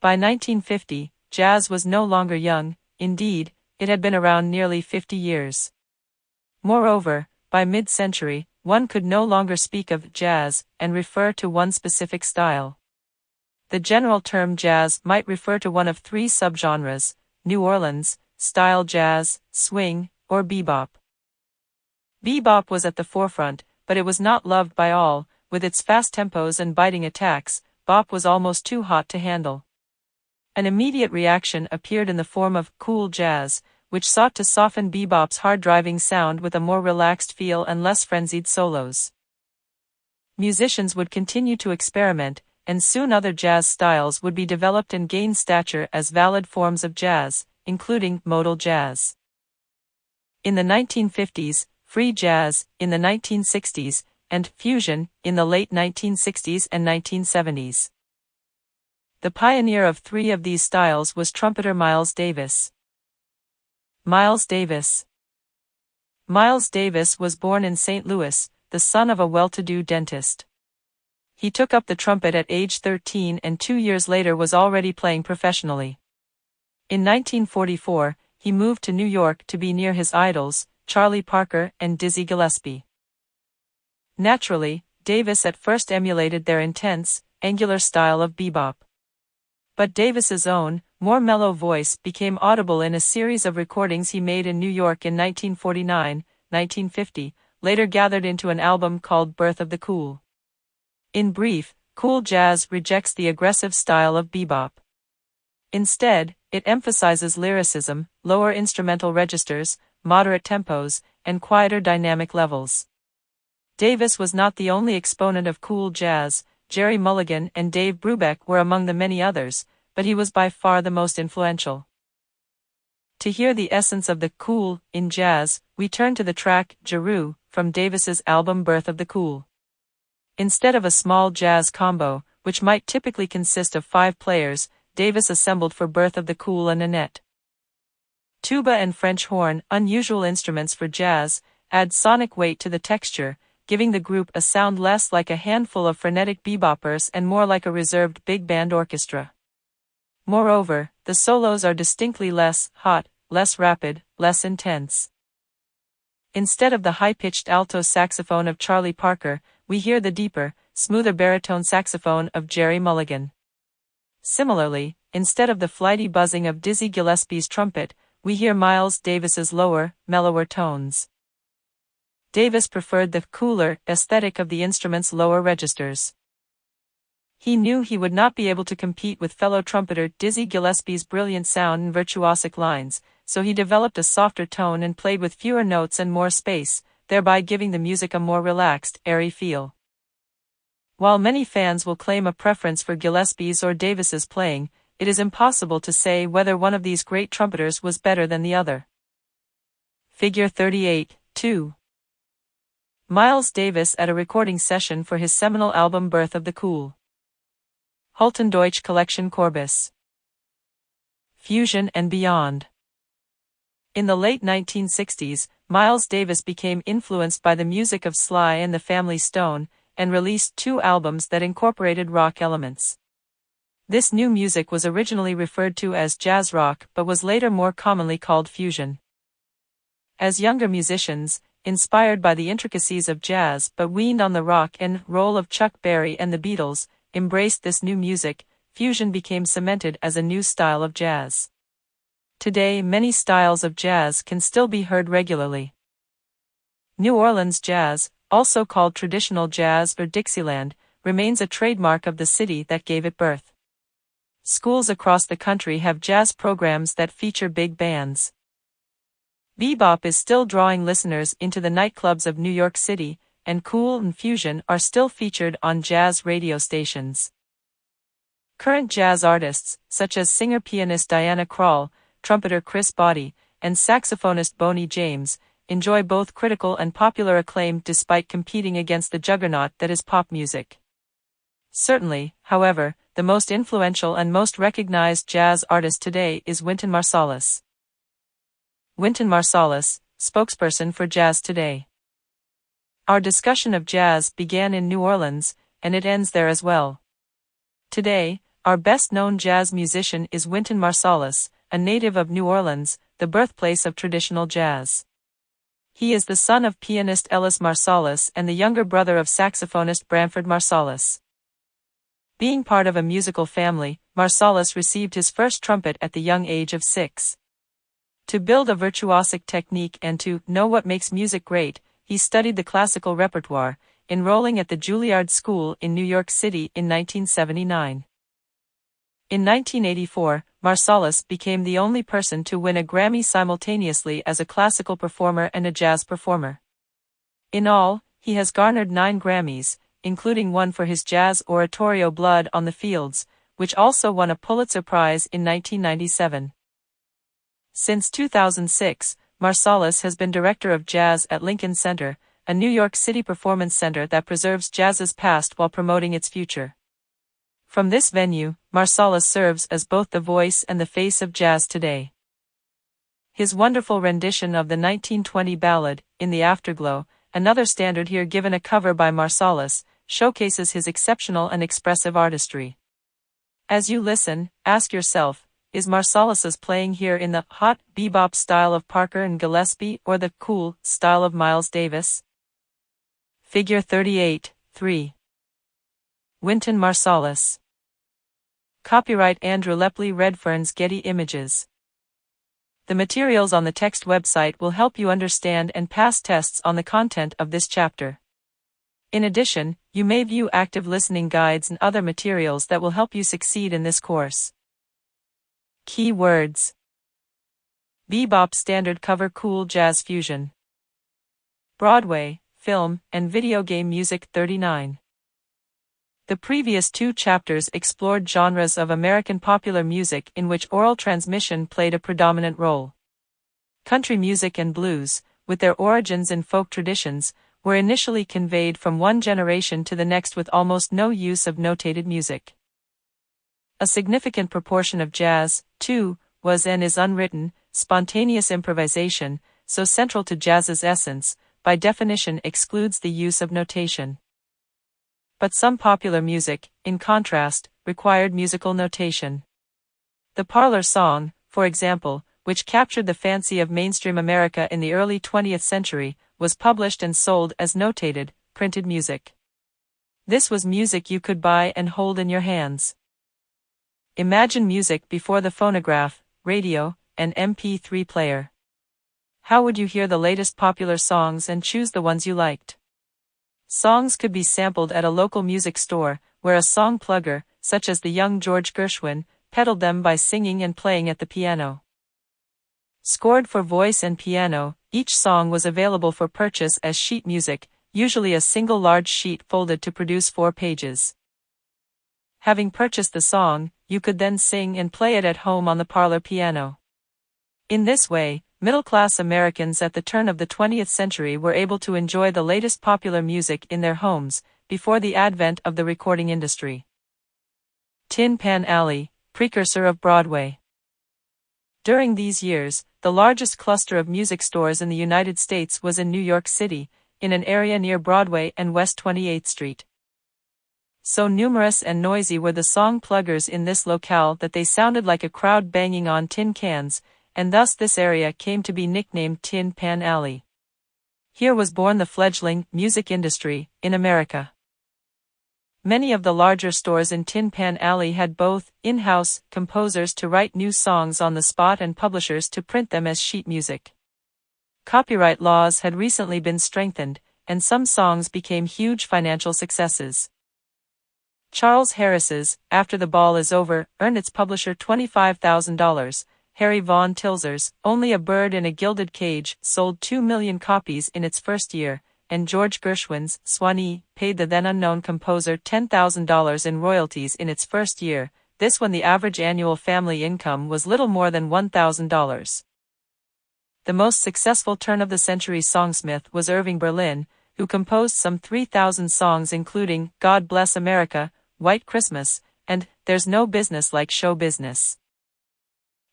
A: By 1950, jazz was no longer young, indeed, it had been around nearly 50 years. Moreover, by mid-century, one could no longer speak of jazz and refer to one specific style. The general term jazz might refer to one of three subgenres: New Orleans, style jazz, swing, or bebop. Bebop was at the forefront, but it was not loved by all. With its fast tempos and biting attacks, bop was almost too hot to handle. An immediate reaction appeared in the form of cool jazz, which sought to soften bebop's hard-driving sound with a more relaxed feel and less frenzied solos. Musicians would continue to experiment, and soon other jazz styles would be developed and gain stature as valid forms of jazz, including modal jazz. In the 1950s, free jazz, in the 1960s, and fusion, in the late 1960s and 1970s. The pioneer of three of these styles was trumpeter Miles Davis. Miles Davis. Miles Davis was born in St. Louis, the son of a well-to-do dentist. He took up the trumpet at age 13 and 2 years later was already playing professionally. In 1944, he moved to New York to be near his idols, Charlie Parker and Dizzy Gillespie. Naturally, Davis at first emulated their intense, angular style of bebop. But Davis's own, more mellow voice became audible in a series of recordings he made in New York in 1949, 1950, later gathered into an album called Birth of the Cool. In brief, cool jazz rejects the aggressive style of bebop. Instead, it emphasizes lyricism, lower instrumental registers, moderate tempos, and quieter dynamic levels. Davis was not the only exponent of cool jazz. Jerry Mulligan and Dave Brubeck were among the many others, but he was by far the most influential. To hear the essence of the cool in jazz, we turn to the track Jeru from Davis's album Birth of the Cool. Instead of a small jazz combo, which might typically consist of 5 players, Davis assembled for Birth of the Cool a Nanette. Tuba and French horn, unusual instruments for jazz, add sonic weight to the texture, giving the group a sound less like a handful of frenetic beboppers and more like a reserved big band orchestra. Moreover, the solos are distinctly less hot, less rapid, less intense. Instead of the high-pitched alto saxophone of Charlie Parker, we hear the deeper, smoother baritone saxophone of Jerry Mulligan. Similarly, instead of the flighty buzzing of Dizzy Gillespie's trumpet, we hear Miles Davis's lower, mellower tones. Davis preferred the cooler aesthetic of the instrument's lower registers. He knew he would not be able to compete with fellow trumpeter Dizzy Gillespie's brilliant sound and virtuosic lines, so he developed a softer tone and played with fewer notes and more space, thereby giving the music a more relaxed, airy feel. While many fans will claim a preference for Gillespie's or Davis's playing, it is impossible to say whether one of these great trumpeters was better than the other. Figure 38, 2. Miles Davis at a recording session for his seminal album Birth of the Cool. Hultendeutsch Collection Corbis. Fusion and Beyond. In the late 1960s, Miles Davis became influenced by the music of Sly and the Family Stone, and released 2 albums that incorporated rock elements. This new music was originally referred to as jazz rock but was later more commonly called fusion. As younger musicians, inspired by the intricacies of jazz but weaned on the rock and roll of Chuck Berry and the Beatles, embraced this new music, fusion became cemented as a new style of jazz. Today, many styles of jazz can still be heard regularly. New Orleans jazz, also called traditional jazz or Dixieland, remains a trademark of the city that gave it birth. Schools across the country have jazz programs that feature big bands. Bebop is still drawing listeners into the nightclubs of New York City, and cool and fusion are still featured on jazz radio stations. Current jazz artists, such as singer-pianist Diana Krall, trumpeter Chris Botti, and saxophonist Boney James, enjoy both critical and popular acclaim despite competing against the juggernaut that is pop music. Certainly, however, the most influential and most recognized jazz artist today is Wynton Marsalis. Wynton Marsalis, spokesperson for Jazz Today. Our discussion of jazz began in New Orleans, and it ends there as well. Today, our best-known jazz musician is Wynton Marsalis, a native of New Orleans, the birthplace of traditional jazz. He is the son of pianist Ellis Marsalis and the younger brother of saxophonist Branford Marsalis. Being part of a musical family, Marsalis received his first trumpet at the young age of 6. To build a virtuosic technique and to know what makes music great, he studied the classical repertoire, enrolling at the Juilliard School in New York City in 1979. In 1984, Marsalis became the only person to win a Grammy simultaneously as a classical performer and a jazz performer. In all, he has garnered 9 Grammys, including one for his jazz oratorio Blood on the Fields, which also won a Pulitzer Prize in 1997. Since 2006, Marsalis has been director of jazz at Lincoln Center, a New York City performance center that preserves jazz's past while promoting its future. From this venue, Marsalis serves as both the voice and the face of jazz today. His wonderful rendition of the 1920 ballad, In the Afterglow, another standard here given a cover by Marsalis, showcases his exceptional and expressive artistry. As you listen, ask yourself, is Marsalis's playing here in the hot bebop style of Parker and Gillespie or the cool style of Miles Davis? Figure 38, 3. Wynton Marsalis. Copyright Andrew Lepley Redfern's Getty Images. The materials on the text website will help you understand and pass tests on the content of this chapter. In addition, you may view active listening guides and other materials that will help you succeed in this course. Key words: bebop, standard cover, cool jazz fusion. Broadway, film, and video game music. 39. The previous two chapters explored genres of American popular music in which oral transmission played a predominant role. Country music and blues, with their origins in folk traditions, were initially conveyed from one generation to the next with almost no use of notated music. A significant proportion of jazz, too, was and is unwritten, spontaneous improvisation, so central to jazz's essence, by definition excludes the use of notation. But some popular music, in contrast, required musical notation. The parlor song, for example, which captured the fancy of mainstream America in the early 20th century, was published and sold as notated, printed music. This was music you could buy and hold in your hands. Imagine music before the phonograph, radio, and MP3 player. How would you hear the latest popular songs and choose the ones you liked? Songs could be sampled at a local music store, where a song plugger, such as the young George Gershwin, peddled them by singing and playing at the piano. Scored for voice and piano, each song was available for purchase as sheet music, usually a single large sheet folded to produce 4 pages. Having purchased the song, you could then sing and play it at home on the parlor piano. In this way, middle-class Americans at the turn of the 20th century were able to enjoy the latest popular music in their homes, before the advent of the recording industry. Tin Pan Alley, precursor of Broadway. During these years, the largest cluster of music stores in the United States was in New York City, in an area near Broadway and West 28th Street. So numerous and noisy were the song pluggers in this locale that they sounded like a crowd banging on tin cans, and thus this area came to be nicknamed Tin Pan Alley. Here was born the fledgling music industry in America. Many of the larger stores in Tin Pan Alley had both in-house composers to write new songs on the spot and publishers to print them as sheet music. Copyright laws had recently been strengthened, and some songs became huge financial successes. Charles Harris's After the Ball Is Over earned its publisher $25,000. Harry Von Tilzer's Only a Bird in a Gilded Cage sold 2 million copies in its first year, and George Gershwin's Swanee paid the then unknown composer $10,000 in royalties in its first year, this when the average annual family income was little more than $1,000. The most successful turn-of-the-century songsmith was Irving Berlin, who composed some 3,000 songs including God Bless America, White Christmas, and There's No Business Like Show Business.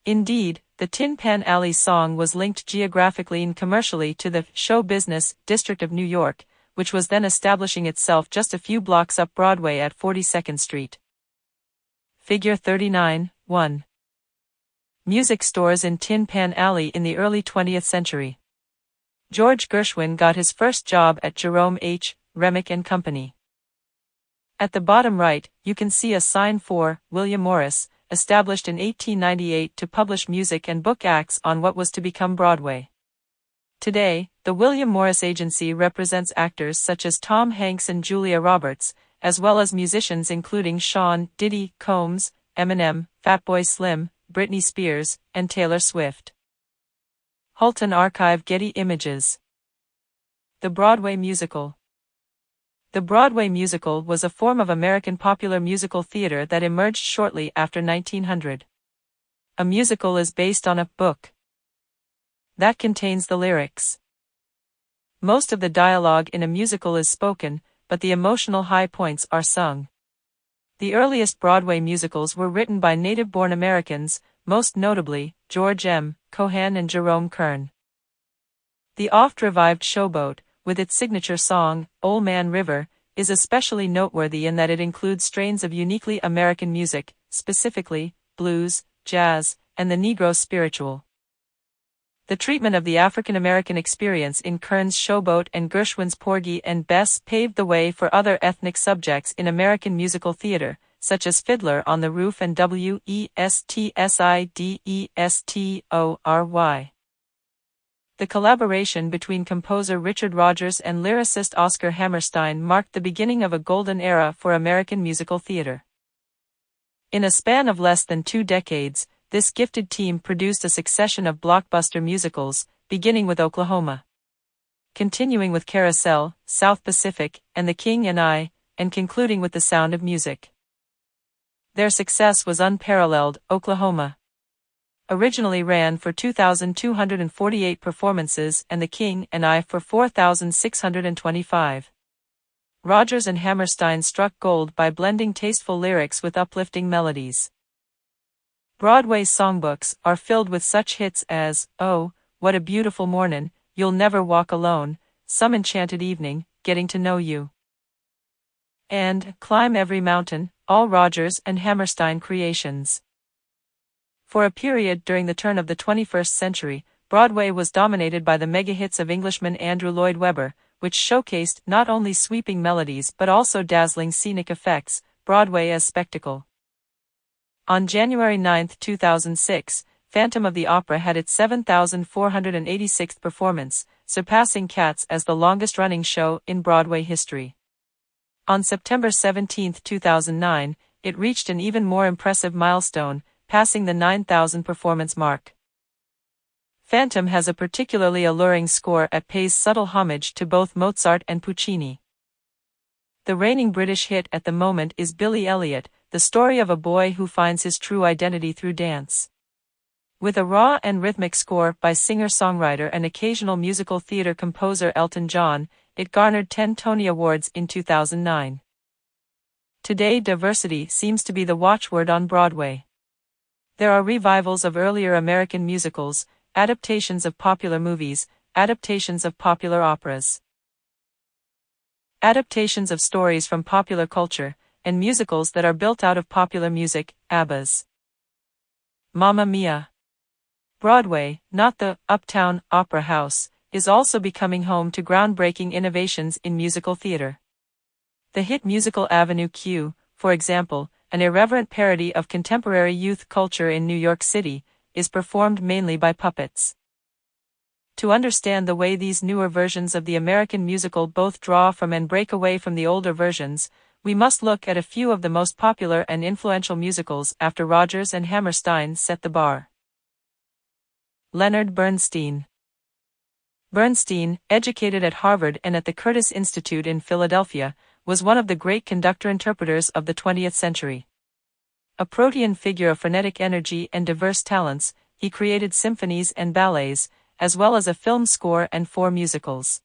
A: Indeed, the Tin Pan Alley song was linked geographically and commercially to the show business district of New York, which was then establishing itself just a few blocks up Broadway at 42nd Street. Figure 39, 1. Music stores in Tin Pan Alley in the early 20th century. George Gershwin got his first job at Jerome H. Remick and Company. At the bottom right, you can see a sign for William Morris, established in 1898 to publish music and book acts on what was to become Broadway. Today, the William Morris Agency represents actors such as Tom Hanks and Julia Roberts, as well as musicians including Sean Diddy Combs, Eminem, Fatboy Slim, Britney Spears, and Taylor Swift. Hulton Archive Getty Images. The Broadway Musical. The Broadway musical was a form of American popular musical theater that emerged shortly after 1900. A musical is based on a book that contains the lyrics. Most of the dialogue in a musical is spoken, but the emotional high points are sung. The earliest Broadway musicals were written by native-born Americans, most notably George M. Cohan and Jerome Kern. The oft-revived Showboat, with its signature song, Old Man River, is especially noteworthy in that it includes strains of uniquely American music, specifically blues, jazz, and the Negro spiritual. The treatment of the African American experience in Kern's Showboat and Gershwin's Porgy and Bess paved the way for other ethnic subjects in American musical theater, such as Fiddler on the Roof and Westsidestory. The collaboration between composer Richard Rodgers and lyricist Oscar Hammerstein marked the beginning of a golden era for American musical theater. In a span of less than 2 decades, this gifted team produced a succession of blockbuster musicals, beginning with Oklahoma, continuing with Carousel, South Pacific, and The King and I, and concluding with The Sound of Music. Their success was unparalleled. Oklahoma originally ran for 2,248 performances and The King and I for 4,625. Rodgers and Hammerstein struck gold by blending tasteful lyrics with uplifting melodies. Broadway songbooks are filled with such hits as, "Oh, What a Beautiful Mornin'," "You'll Never Walk Alone," "Some Enchanted Evening," "Getting to Know You," and "Climb Every Mountain," all Rodgers and Hammerstein creations. For a period during the turn of the 21st century, Broadway was dominated by the mega-hits of Englishman Andrew Lloyd Webber, which showcased not only sweeping melodies but also dazzling scenic effects, Broadway as spectacle. On January 9, 2006, Phantom of the Opera had its 7,486th performance, surpassing Cats as the longest-running show in Broadway history. On September 17, 2009, it reached an even more impressive milestone, passing the 9,000 performance mark. Phantom has a particularly alluring score that pays subtle homage to both Mozart and Puccini. The reigning British hit at the moment is Billy Elliot, the story of a boy who finds his true identity through dance. With a raw and rhythmic score by singer-songwriter and occasional musical theater composer Elton John, it garnered 10 Tony Awards in 2009. Today, diversity seems to be the watchword on Broadway. There are revivals of earlier American musicals, adaptations of popular movies, adaptations of popular operas, adaptations of stories from popular culture, and musicals that are built out of popular music, ABBA's Mamma Mia! Broadway, not the Uptown Opera House, is also becoming home to groundbreaking innovations in musical theater. The hit musical Avenue Q, for example, an irreverent parody of contemporary youth culture in New York City, is performed mainly by puppets. To understand the way these newer versions of the American musical both draw from and break away from the older versions, we must look at a few of the most popular and influential musicals after Rodgers and Hammerstein set the bar. Leonard Bernstein. Bernstein, educated at Harvard and at the Curtis Institute in Philadelphia, was one of the great conductor-interpreters of the 20th century. A protean figure of frenetic energy and diverse talents, he created symphonies and ballets, as well as a film score and 4 musicals.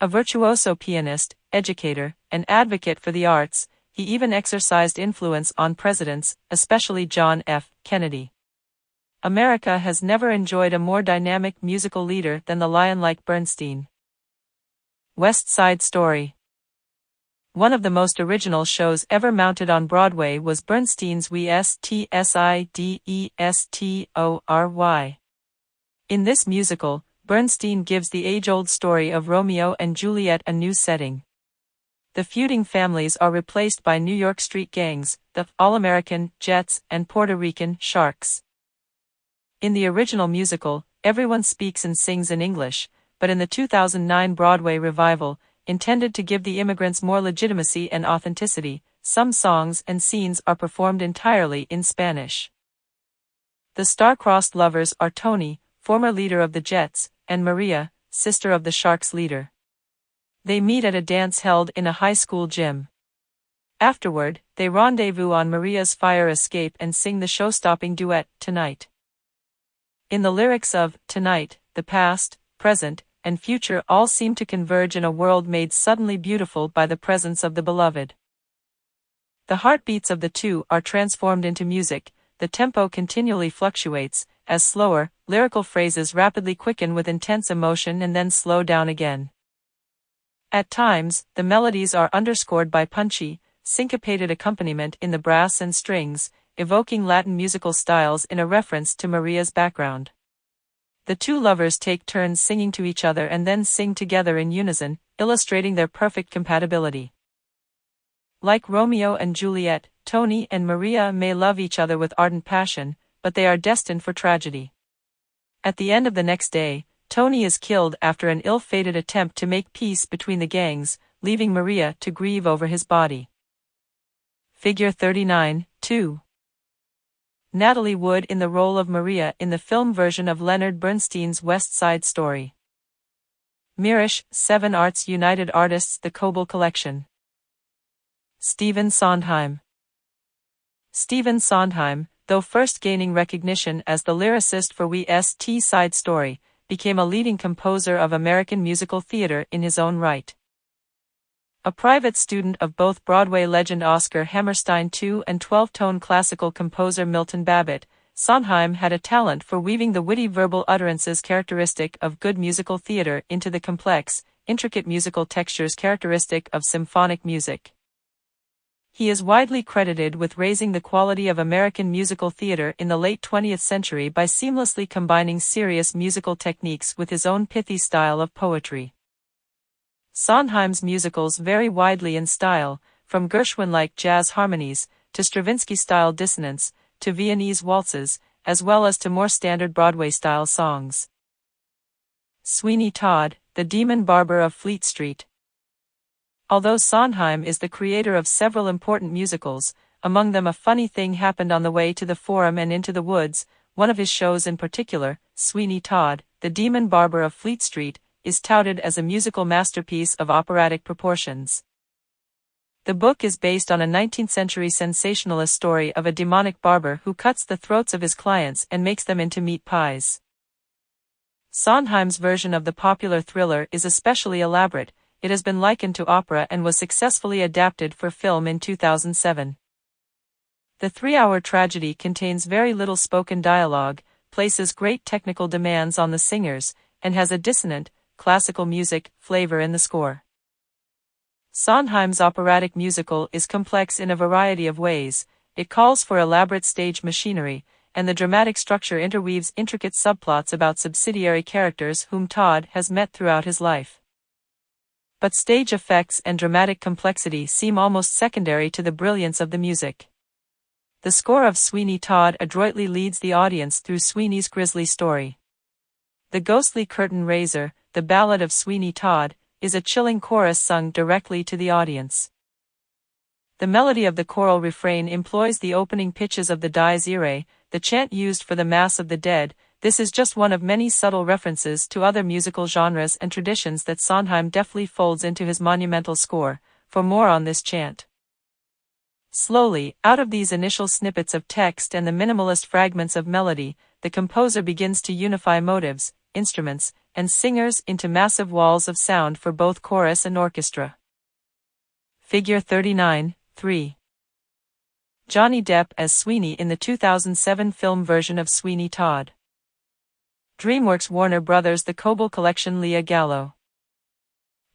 A: A virtuoso pianist, educator, and advocate for the arts, he even exercised influence on presidents, especially John F. Kennedy. America has never enjoyed a more dynamic musical leader than the lion like Bernstein. West Side Story. One of the most original shows ever mounted on Broadway was Bernstein's West Side Story. In this musical, Bernstein gives the age-old story of Romeo and Juliet a new setting. The feuding families are replaced by New York street gangs, the All-American Jets and Puerto Rican Sharks. In the original musical, everyone speaks and sings in English, but in the 2009 Broadway revival, intended to give the immigrants more legitimacy and authenticity, some songs and scenes are performed entirely in Spanish. The star-crossed lovers are Tony, former leader of the Jets, and Maria, sister of the Sharks leader. They meet at a dance held in a high school gym. Afterward, they rendezvous on Maria's fire escape and sing the show-stopping duet, Tonight. In the lyrics of Tonight, the past, present, and future all seem to converge in a world made suddenly beautiful by the presence of the beloved. The heartbeats of the two are transformed into music, the tempo continually fluctuates, as slower, lyrical phrases rapidly quicken with intense emotion and then slow down again. At times, the melodies are underscored by punchy, syncopated accompaniment in the brass and strings, evoking Latin musical styles in a reference to Maria's background. The two lovers take turns singing to each other and then sing together in unison, illustrating their perfect compatibility. Like Romeo and Juliet, Tony and Maria may love each other with ardent passion, but they are destined for tragedy. At the end of the next day, Tony is killed after an ill-fated attempt to make peace between the gangs, leaving Maria to grieve over his body. Figure 39, 2. Natalie Wood in the role of Maria in the film version of Leonard Bernstein's West Side Story. Mirisch, 7 Arts United Artists The Coble Collection. Stephen Sondheim. Stephen Sondheim, though first gaining recognition as the lyricist for West Side Story, became a leading composer of American musical theater in his own right. A private student of both Broadway legend Oscar Hammerstein II and 12-tone classical composer Milton Babbitt, Sondheim had a talent for weaving the witty verbal utterances characteristic of good musical theater into the complex, intricate musical textures characteristic of symphonic music. He is widely credited with raising the quality of American musical theater in the late 20th century by seamlessly combining serious musical techniques with his own pithy style of poetry. Sondheim's musicals vary widely in style, from Gershwin-like jazz harmonies, to Stravinsky-style dissonance, to Viennese waltzes, as well as to more standard Broadway-style songs. Sweeney Todd, the Demon Barber of Fleet Street. Although Sondheim is the creator of several important musicals, among them A Funny Thing Happened on the Way to the Forum and Into the Woods, one of his shows in particular, Sweeney Todd, the Demon Barber of Fleet Street, is touted as a musical masterpiece of operatic proportions. The book is based on a 19th-century sensationalist story of a demonic barber who cuts the throats of his clients and makes them into meat pies. Sondheim's version of the popular thriller is especially elaborate. It has been likened to opera and was successfully adapted for film in 2007. The 3-hour tragedy contains very little spoken dialogue, places great technical demands on the singers, and has a dissonant, classical music flavor in the score. Sondheim's operatic musical is complex in a variety of ways. It calls for elaborate stage machinery, and the dramatic structure interweaves intricate subplots about subsidiary characters whom Todd has met throughout his life. But stage effects and dramatic complexity seem almost secondary to the brilliance of the music. The score of Sweeney Todd adroitly leads the audience through Sweeney's grisly story. The ghostly curtain raiser, the Ballad of Sweeney Todd, is a chilling chorus sung directly to the audience. The melody of the choral refrain employs the opening pitches of the Dies Irae, the chant used for the Mass of the Dead. This is just one of many subtle references to other musical genres and traditions that Sondheim deftly folds into his monumental score. For more on this chant. Slowly, out of these initial snippets of text and the minimalist fragments of melody, the composer begins to unify motives, instruments, and singers into massive walls of sound for both chorus and orchestra. Figure 39, 3. Johnny Depp as Sweeney in the 2007 film version of Sweeney Todd. DreamWorks Warner Brothers The Coble Collection Leah Gallo.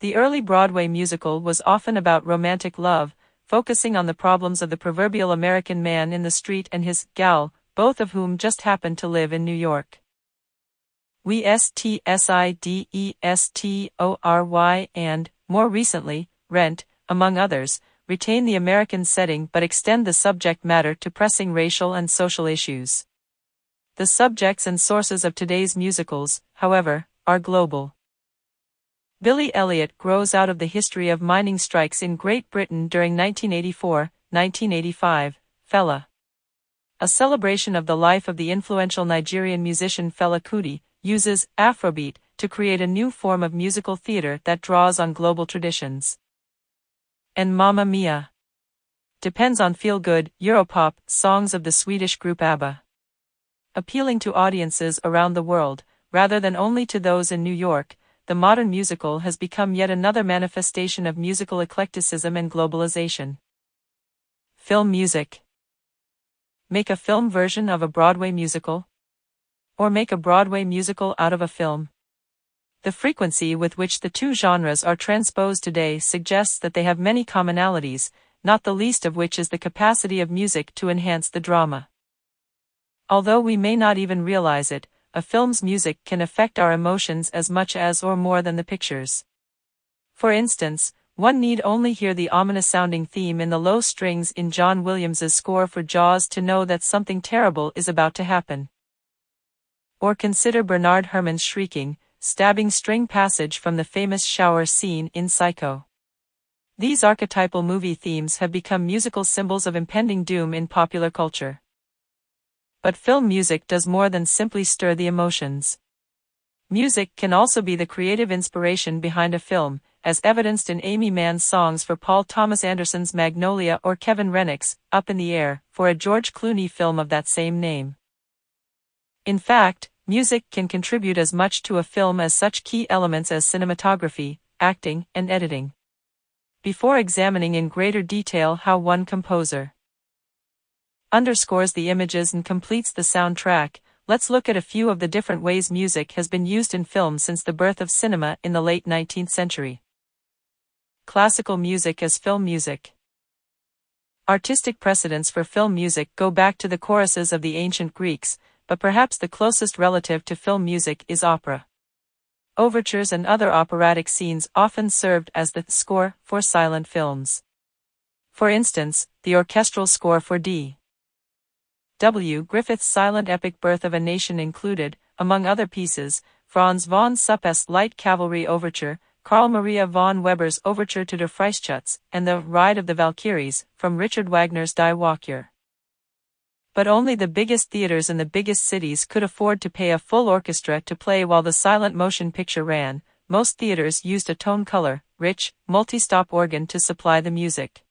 A: The early Broadway musical was often about romantic love, focusing on the problems of the proverbial American man in the street and his gal, both of whom just happened to live in New York. West Side Story and, more recently, Rent, among others, retain the American setting but extend the subject matter to pressing racial and social issues. The subjects and sources of today's musicals, however, are global. Billy Elliot grows out of the history of mining strikes in Great Britain during 1984-1985, Fela. A celebration of the life of the influential Nigerian musician Fela Kuti, uses Afrobeat to create a new form of musical theater that draws on global traditions. And Mamma Mia! Depends on feel-good, Europop songs of the Swedish group ABBA. Appealing to audiences around the world, rather than only to those in New York, the modern musical has become yet another manifestation of musical eclecticism and globalization. Film music. Make a film version of a Broadway musical? Or make a Broadway musical out of a film? The frequency with which the two genres are transposed today suggests that they have many commonalities, not the least of which is the capacity of music to enhance the drama. Although we may not even realize it, a film's music can affect our emotions as much as or more than the pictures. For instance, one need only hear the ominous-sounding theme in the low strings in John Williams's score for Jaws to know that something terrible is about to happen. Or consider Bernard Herrmann's shrieking, stabbing string passage from the famous shower scene in Psycho. These archetypal movie themes have become musical symbols of impending doom in popular culture. But film music does more than simply stir the emotions. Music can also be the creative inspiration behind a film, as evidenced in Amy Mann's songs for Paul Thomas Anderson's Magnolia or Kevin Rennick's Up in the Air for a George Clooney film of that same name. In fact, music can contribute as much to a film as such key elements as cinematography, acting, and editing. Before examining in greater detail how one composer underscores the images and completes the soundtrack, let's look at a few of the different ways music has been used in film since the birth of cinema in the late 19th century. Classical music as film music. Artistic precedents for film music go back to the choruses of the ancient Greeks, but perhaps the closest relative to film music is opera. Overtures and other operatic scenes often served as the score for silent films. For instance, the orchestral score for D. W. Griffith's silent epic Birth of a Nation included, among other pieces, Franz von Suppe's Light Cavalry Overture, Carl Maria von Weber's Overture to Der Freischütz, and the Ride of the Valkyries, from Richard Wagner's Die Walküre. But only the biggest theaters in the biggest cities could afford to pay a full orchestra to play while the silent motion picture ran. Most theaters used a tone color, rich, multi-stop organ to supply the music.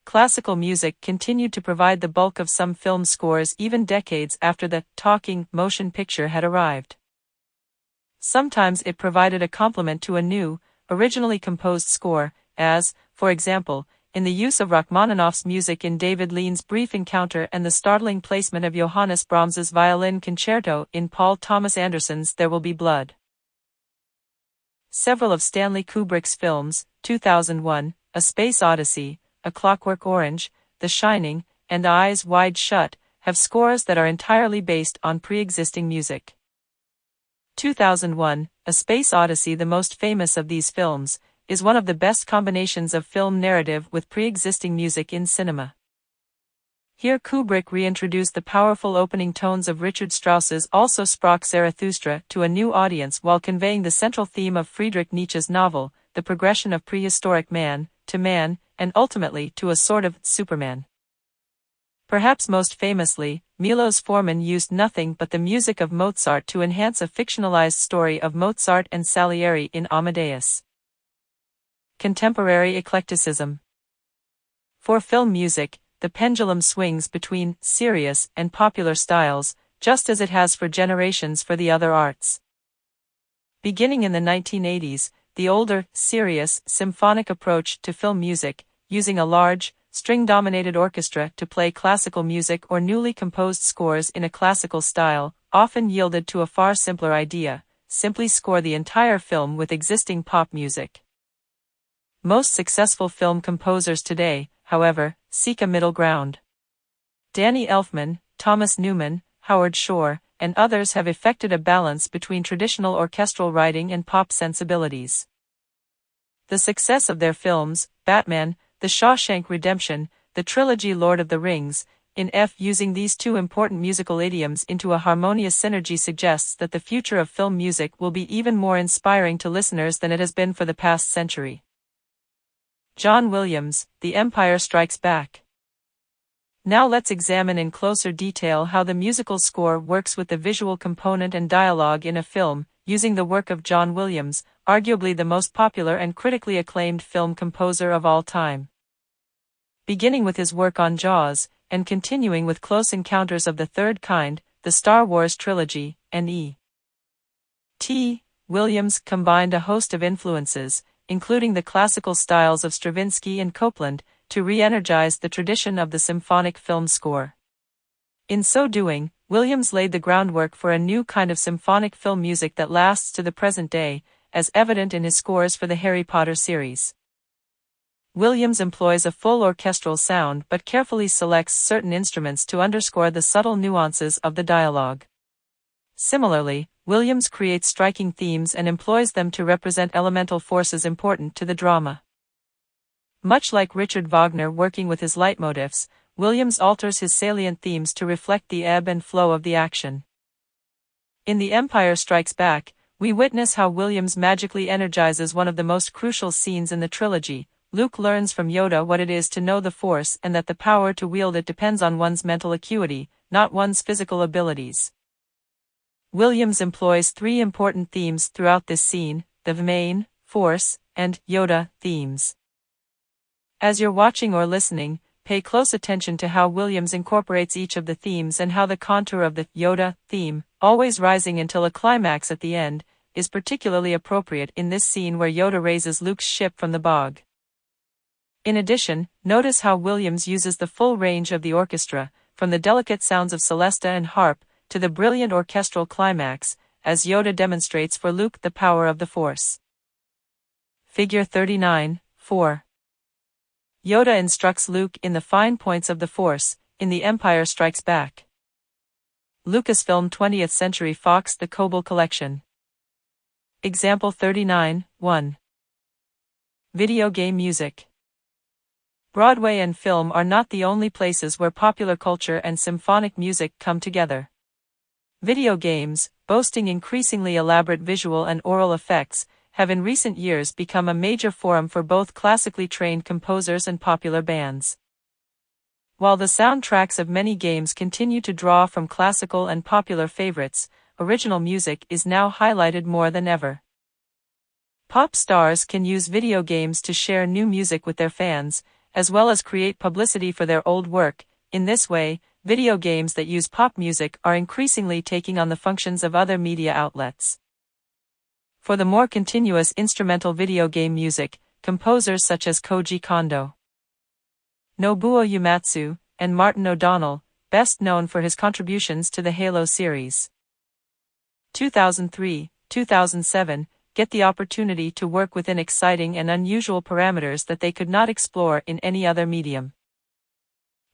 A: Classical music continued to provide the bulk of some film scores even decades after the talking motion picture had arrived. Sometimes it provided a complement to a new, originally composed score, as, for example, in the use of Rachmaninoff's music in David Lean's Brief Encounter and the startling placement of Johannes Brahms's violin concerto in Paul Thomas Anderson's There Will Be Blood. Several of Stanley Kubrick's films, 2001, A Space Odyssey, A Clockwork Orange, The Shining, and Eyes Wide Shut, have scores that are entirely based on pre-existing music. 2001, A Space Odyssey, the most famous of these films, is one of the best combinations of film narrative with pre-existing music in cinema. Here Kubrick reintroduced the powerful opening tones of Richard Strauss's Also sprach Zarathustra to a new audience while conveying the central theme of Friedrich Nietzsche's novel, the progression of prehistoric man, to man, and ultimately to a sort of Superman. Perhaps most famously, Milos Forman used nothing but the music of Mozart to enhance a fictionalized story of Mozart and Salieri in Amadeus. Contemporary eclecticism. For film music, the pendulum swings between serious and popular styles, just as it has for generations for the other arts. Beginning in the 1980s, the older, serious, symphonic approach to film music, using a large, string-dominated orchestra to play classical music or newly composed scores in a classical style, often yielded to a far simpler idea: simply score the entire film with existing pop music. Most successful film composers today, however, seek a middle ground. Danny Elfman, Thomas Newman, Howard Shore, and others have effected a balance between traditional orchestral writing and pop sensibilities. The success of their films, Batman, The Shawshank Redemption, the trilogy Lord of the Rings, using these two important musical idioms into a harmonious synergy suggests that the future of film music will be even more inspiring to listeners than it has been for the past century. John Williams, The Empire Strikes Back. Now let's examine in closer detail how the musical score works with the visual component and dialogue in a film, using the work of John Williams, arguably the most popular and critically acclaimed film composer of all time. Beginning with his work on Jaws, and continuing with Close Encounters of the Third Kind, the Star Wars trilogy, and E.T., Williams combined a host of influences, including the classical styles of Stravinsky and Copland, to re-energize the tradition of the symphonic film score. In so doing, Williams laid the groundwork for a new kind of symphonic film music that lasts to the present day, as evident in his scores for the Harry Potter series. Williams employs a full orchestral sound but carefully selects certain instruments to underscore the subtle nuances of the dialogue. Similarly, Williams creates striking themes and employs them to represent elemental forces important to the drama. Much like Richard Wagner working with his leitmotifs, Williams alters his salient themes to reflect the ebb and flow of the action. In The Empire Strikes Back, We witness how Williams magically energizes one of the most crucial scenes in the trilogy. Luke learns from Yoda what it is to know the Force and that the power to wield it depends on one's mental acuity, not one's physical abilities. Williams employs three important themes throughout this scene: the main, Force, and Yoda themes. As you're watching or listening, pay close attention to how Williams incorporates each of the themes and how the contour of the Yoda theme, always rising until a climax at the end, is particularly appropriate in this scene where Yoda raises Luke's ship from the bog. In addition, notice how Williams uses the full range of the orchestra, from the delicate sounds of celesta and harp, to the brilliant orchestral climax, as Yoda demonstrates for Luke the power of the Force. Figure 39, 4. Yoda instructs Luke in the fine points of the Force, in The Empire Strikes Back. Lucasfilm 20th Century Fox The Koble Collection. Example 39, 1. Video game music. Broadway and film are not the only places where popular culture and symphonic music come together. Video games, boasting increasingly elaborate visual and aural effects, have in recent years become a major forum for both classically trained composers and popular bands. While the soundtracks of many games continue to draw from classical and popular favorites, original music is now highlighted more than ever. Pop stars can use video games to share new music with their fans, as well as create publicity for their old work. In this way, video games that use pop music are increasingly taking on the functions of other media outlets. For the more continuous instrumental video game music, composers such as Koji Kondo, Nobuo Uematsu, and Martin O'Donnell, best known for his contributions to the Halo series. 2003, 2007, get the opportunity to work within exciting and unusual parameters that they could not explore in any other medium.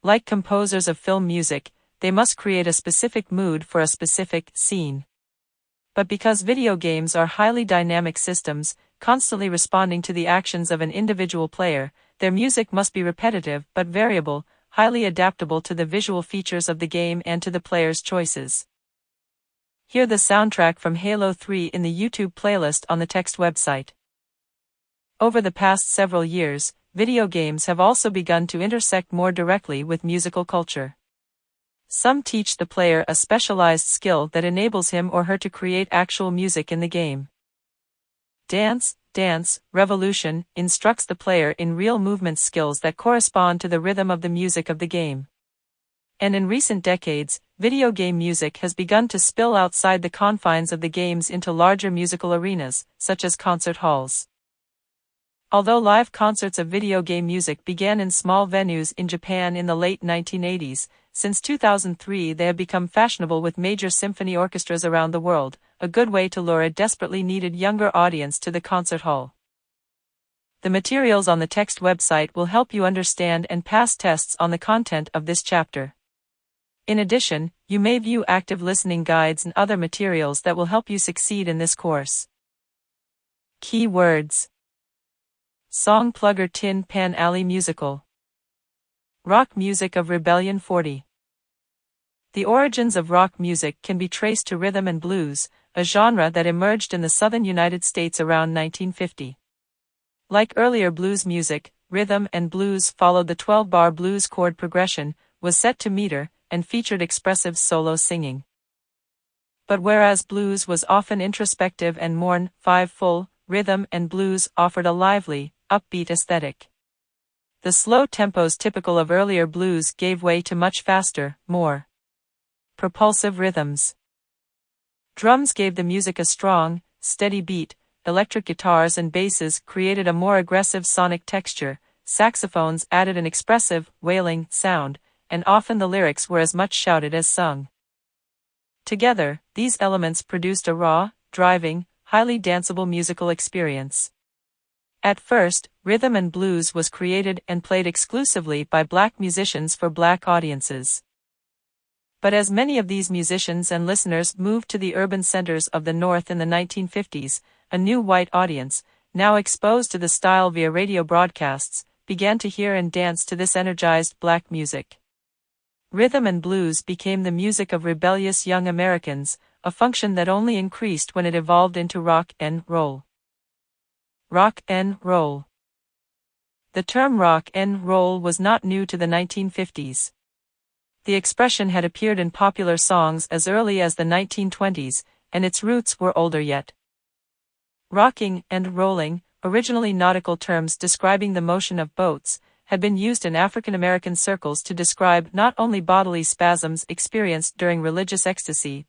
A: Like composers of film music, they must create a specific mood for a specific scene. But because video games are highly dynamic systems, constantly responding to the actions of an individual player, their music must be repetitive but variable, highly adaptable to the visual features of the game and to the player's choices. Hear the soundtrack from Halo 3 in the YouTube playlist on the Text website. Over the past several years, video games have also begun to intersect more directly with musical culture. Some teach the player a specialized skill that enables him or her to create actual music in the game. Dance Revolution instructs the player in real movement skills that correspond to the rhythm of the music of the game. And in recent decades, video game music has begun to spill outside the confines of the games into larger musical arenas, such as concert halls. Although live concerts of video game music began in small venues in Japan in the late 1980s, since 2003 they have become fashionable with major symphony orchestras around the world, a good way to lure a desperately needed younger audience to the concert hall. The materials on the Text website will help you understand and pass tests on the content of this chapter. In addition, you may view active listening guides and other materials that will help you succeed in this course. Keywords: Song Plugger Tin Pan Alley Musical. Rock music of Rebellion 40. The origins of rock music can be traced to rhythm and blues, a genre that emerged in the southern United States around 1950. Like earlier blues music, rhythm and blues followed the 12-bar blues chord progression, was set to meter, and featured expressive solo singing. But whereas blues was often introspective and mourn, 5/4, rhythm and blues offered a lively, upbeat aesthetic. The slow tempos typical of earlier blues gave way to much faster, more propulsive rhythms. Drums gave the music a strong, steady beat, electric guitars and basses created a more aggressive sonic texture, saxophones added an expressive, wailing sound, and often the lyrics were as much shouted as sung. Together, these elements produced a raw, driving, highly danceable musical experience. At first, rhythm and blues was created and played exclusively by black musicians for black audiences. But as many of these musicians and listeners moved to the urban centers of the North in the 1950s, a new white audience, now exposed to the style via radio broadcasts, began to hear and dance to this energized black music. Rhythm and blues became the music of rebellious young Americans, a function that only increased when it evolved into rock and roll. Rock and roll. The term rock and roll was not new to the 1950s. The expression had appeared in popular songs as early as the 1920s, and its roots were older yet. Rocking and rolling, originally nautical terms describing the motion of boats, had been used in African American circles to describe not only bodily spasms experienced during religious ecstasy,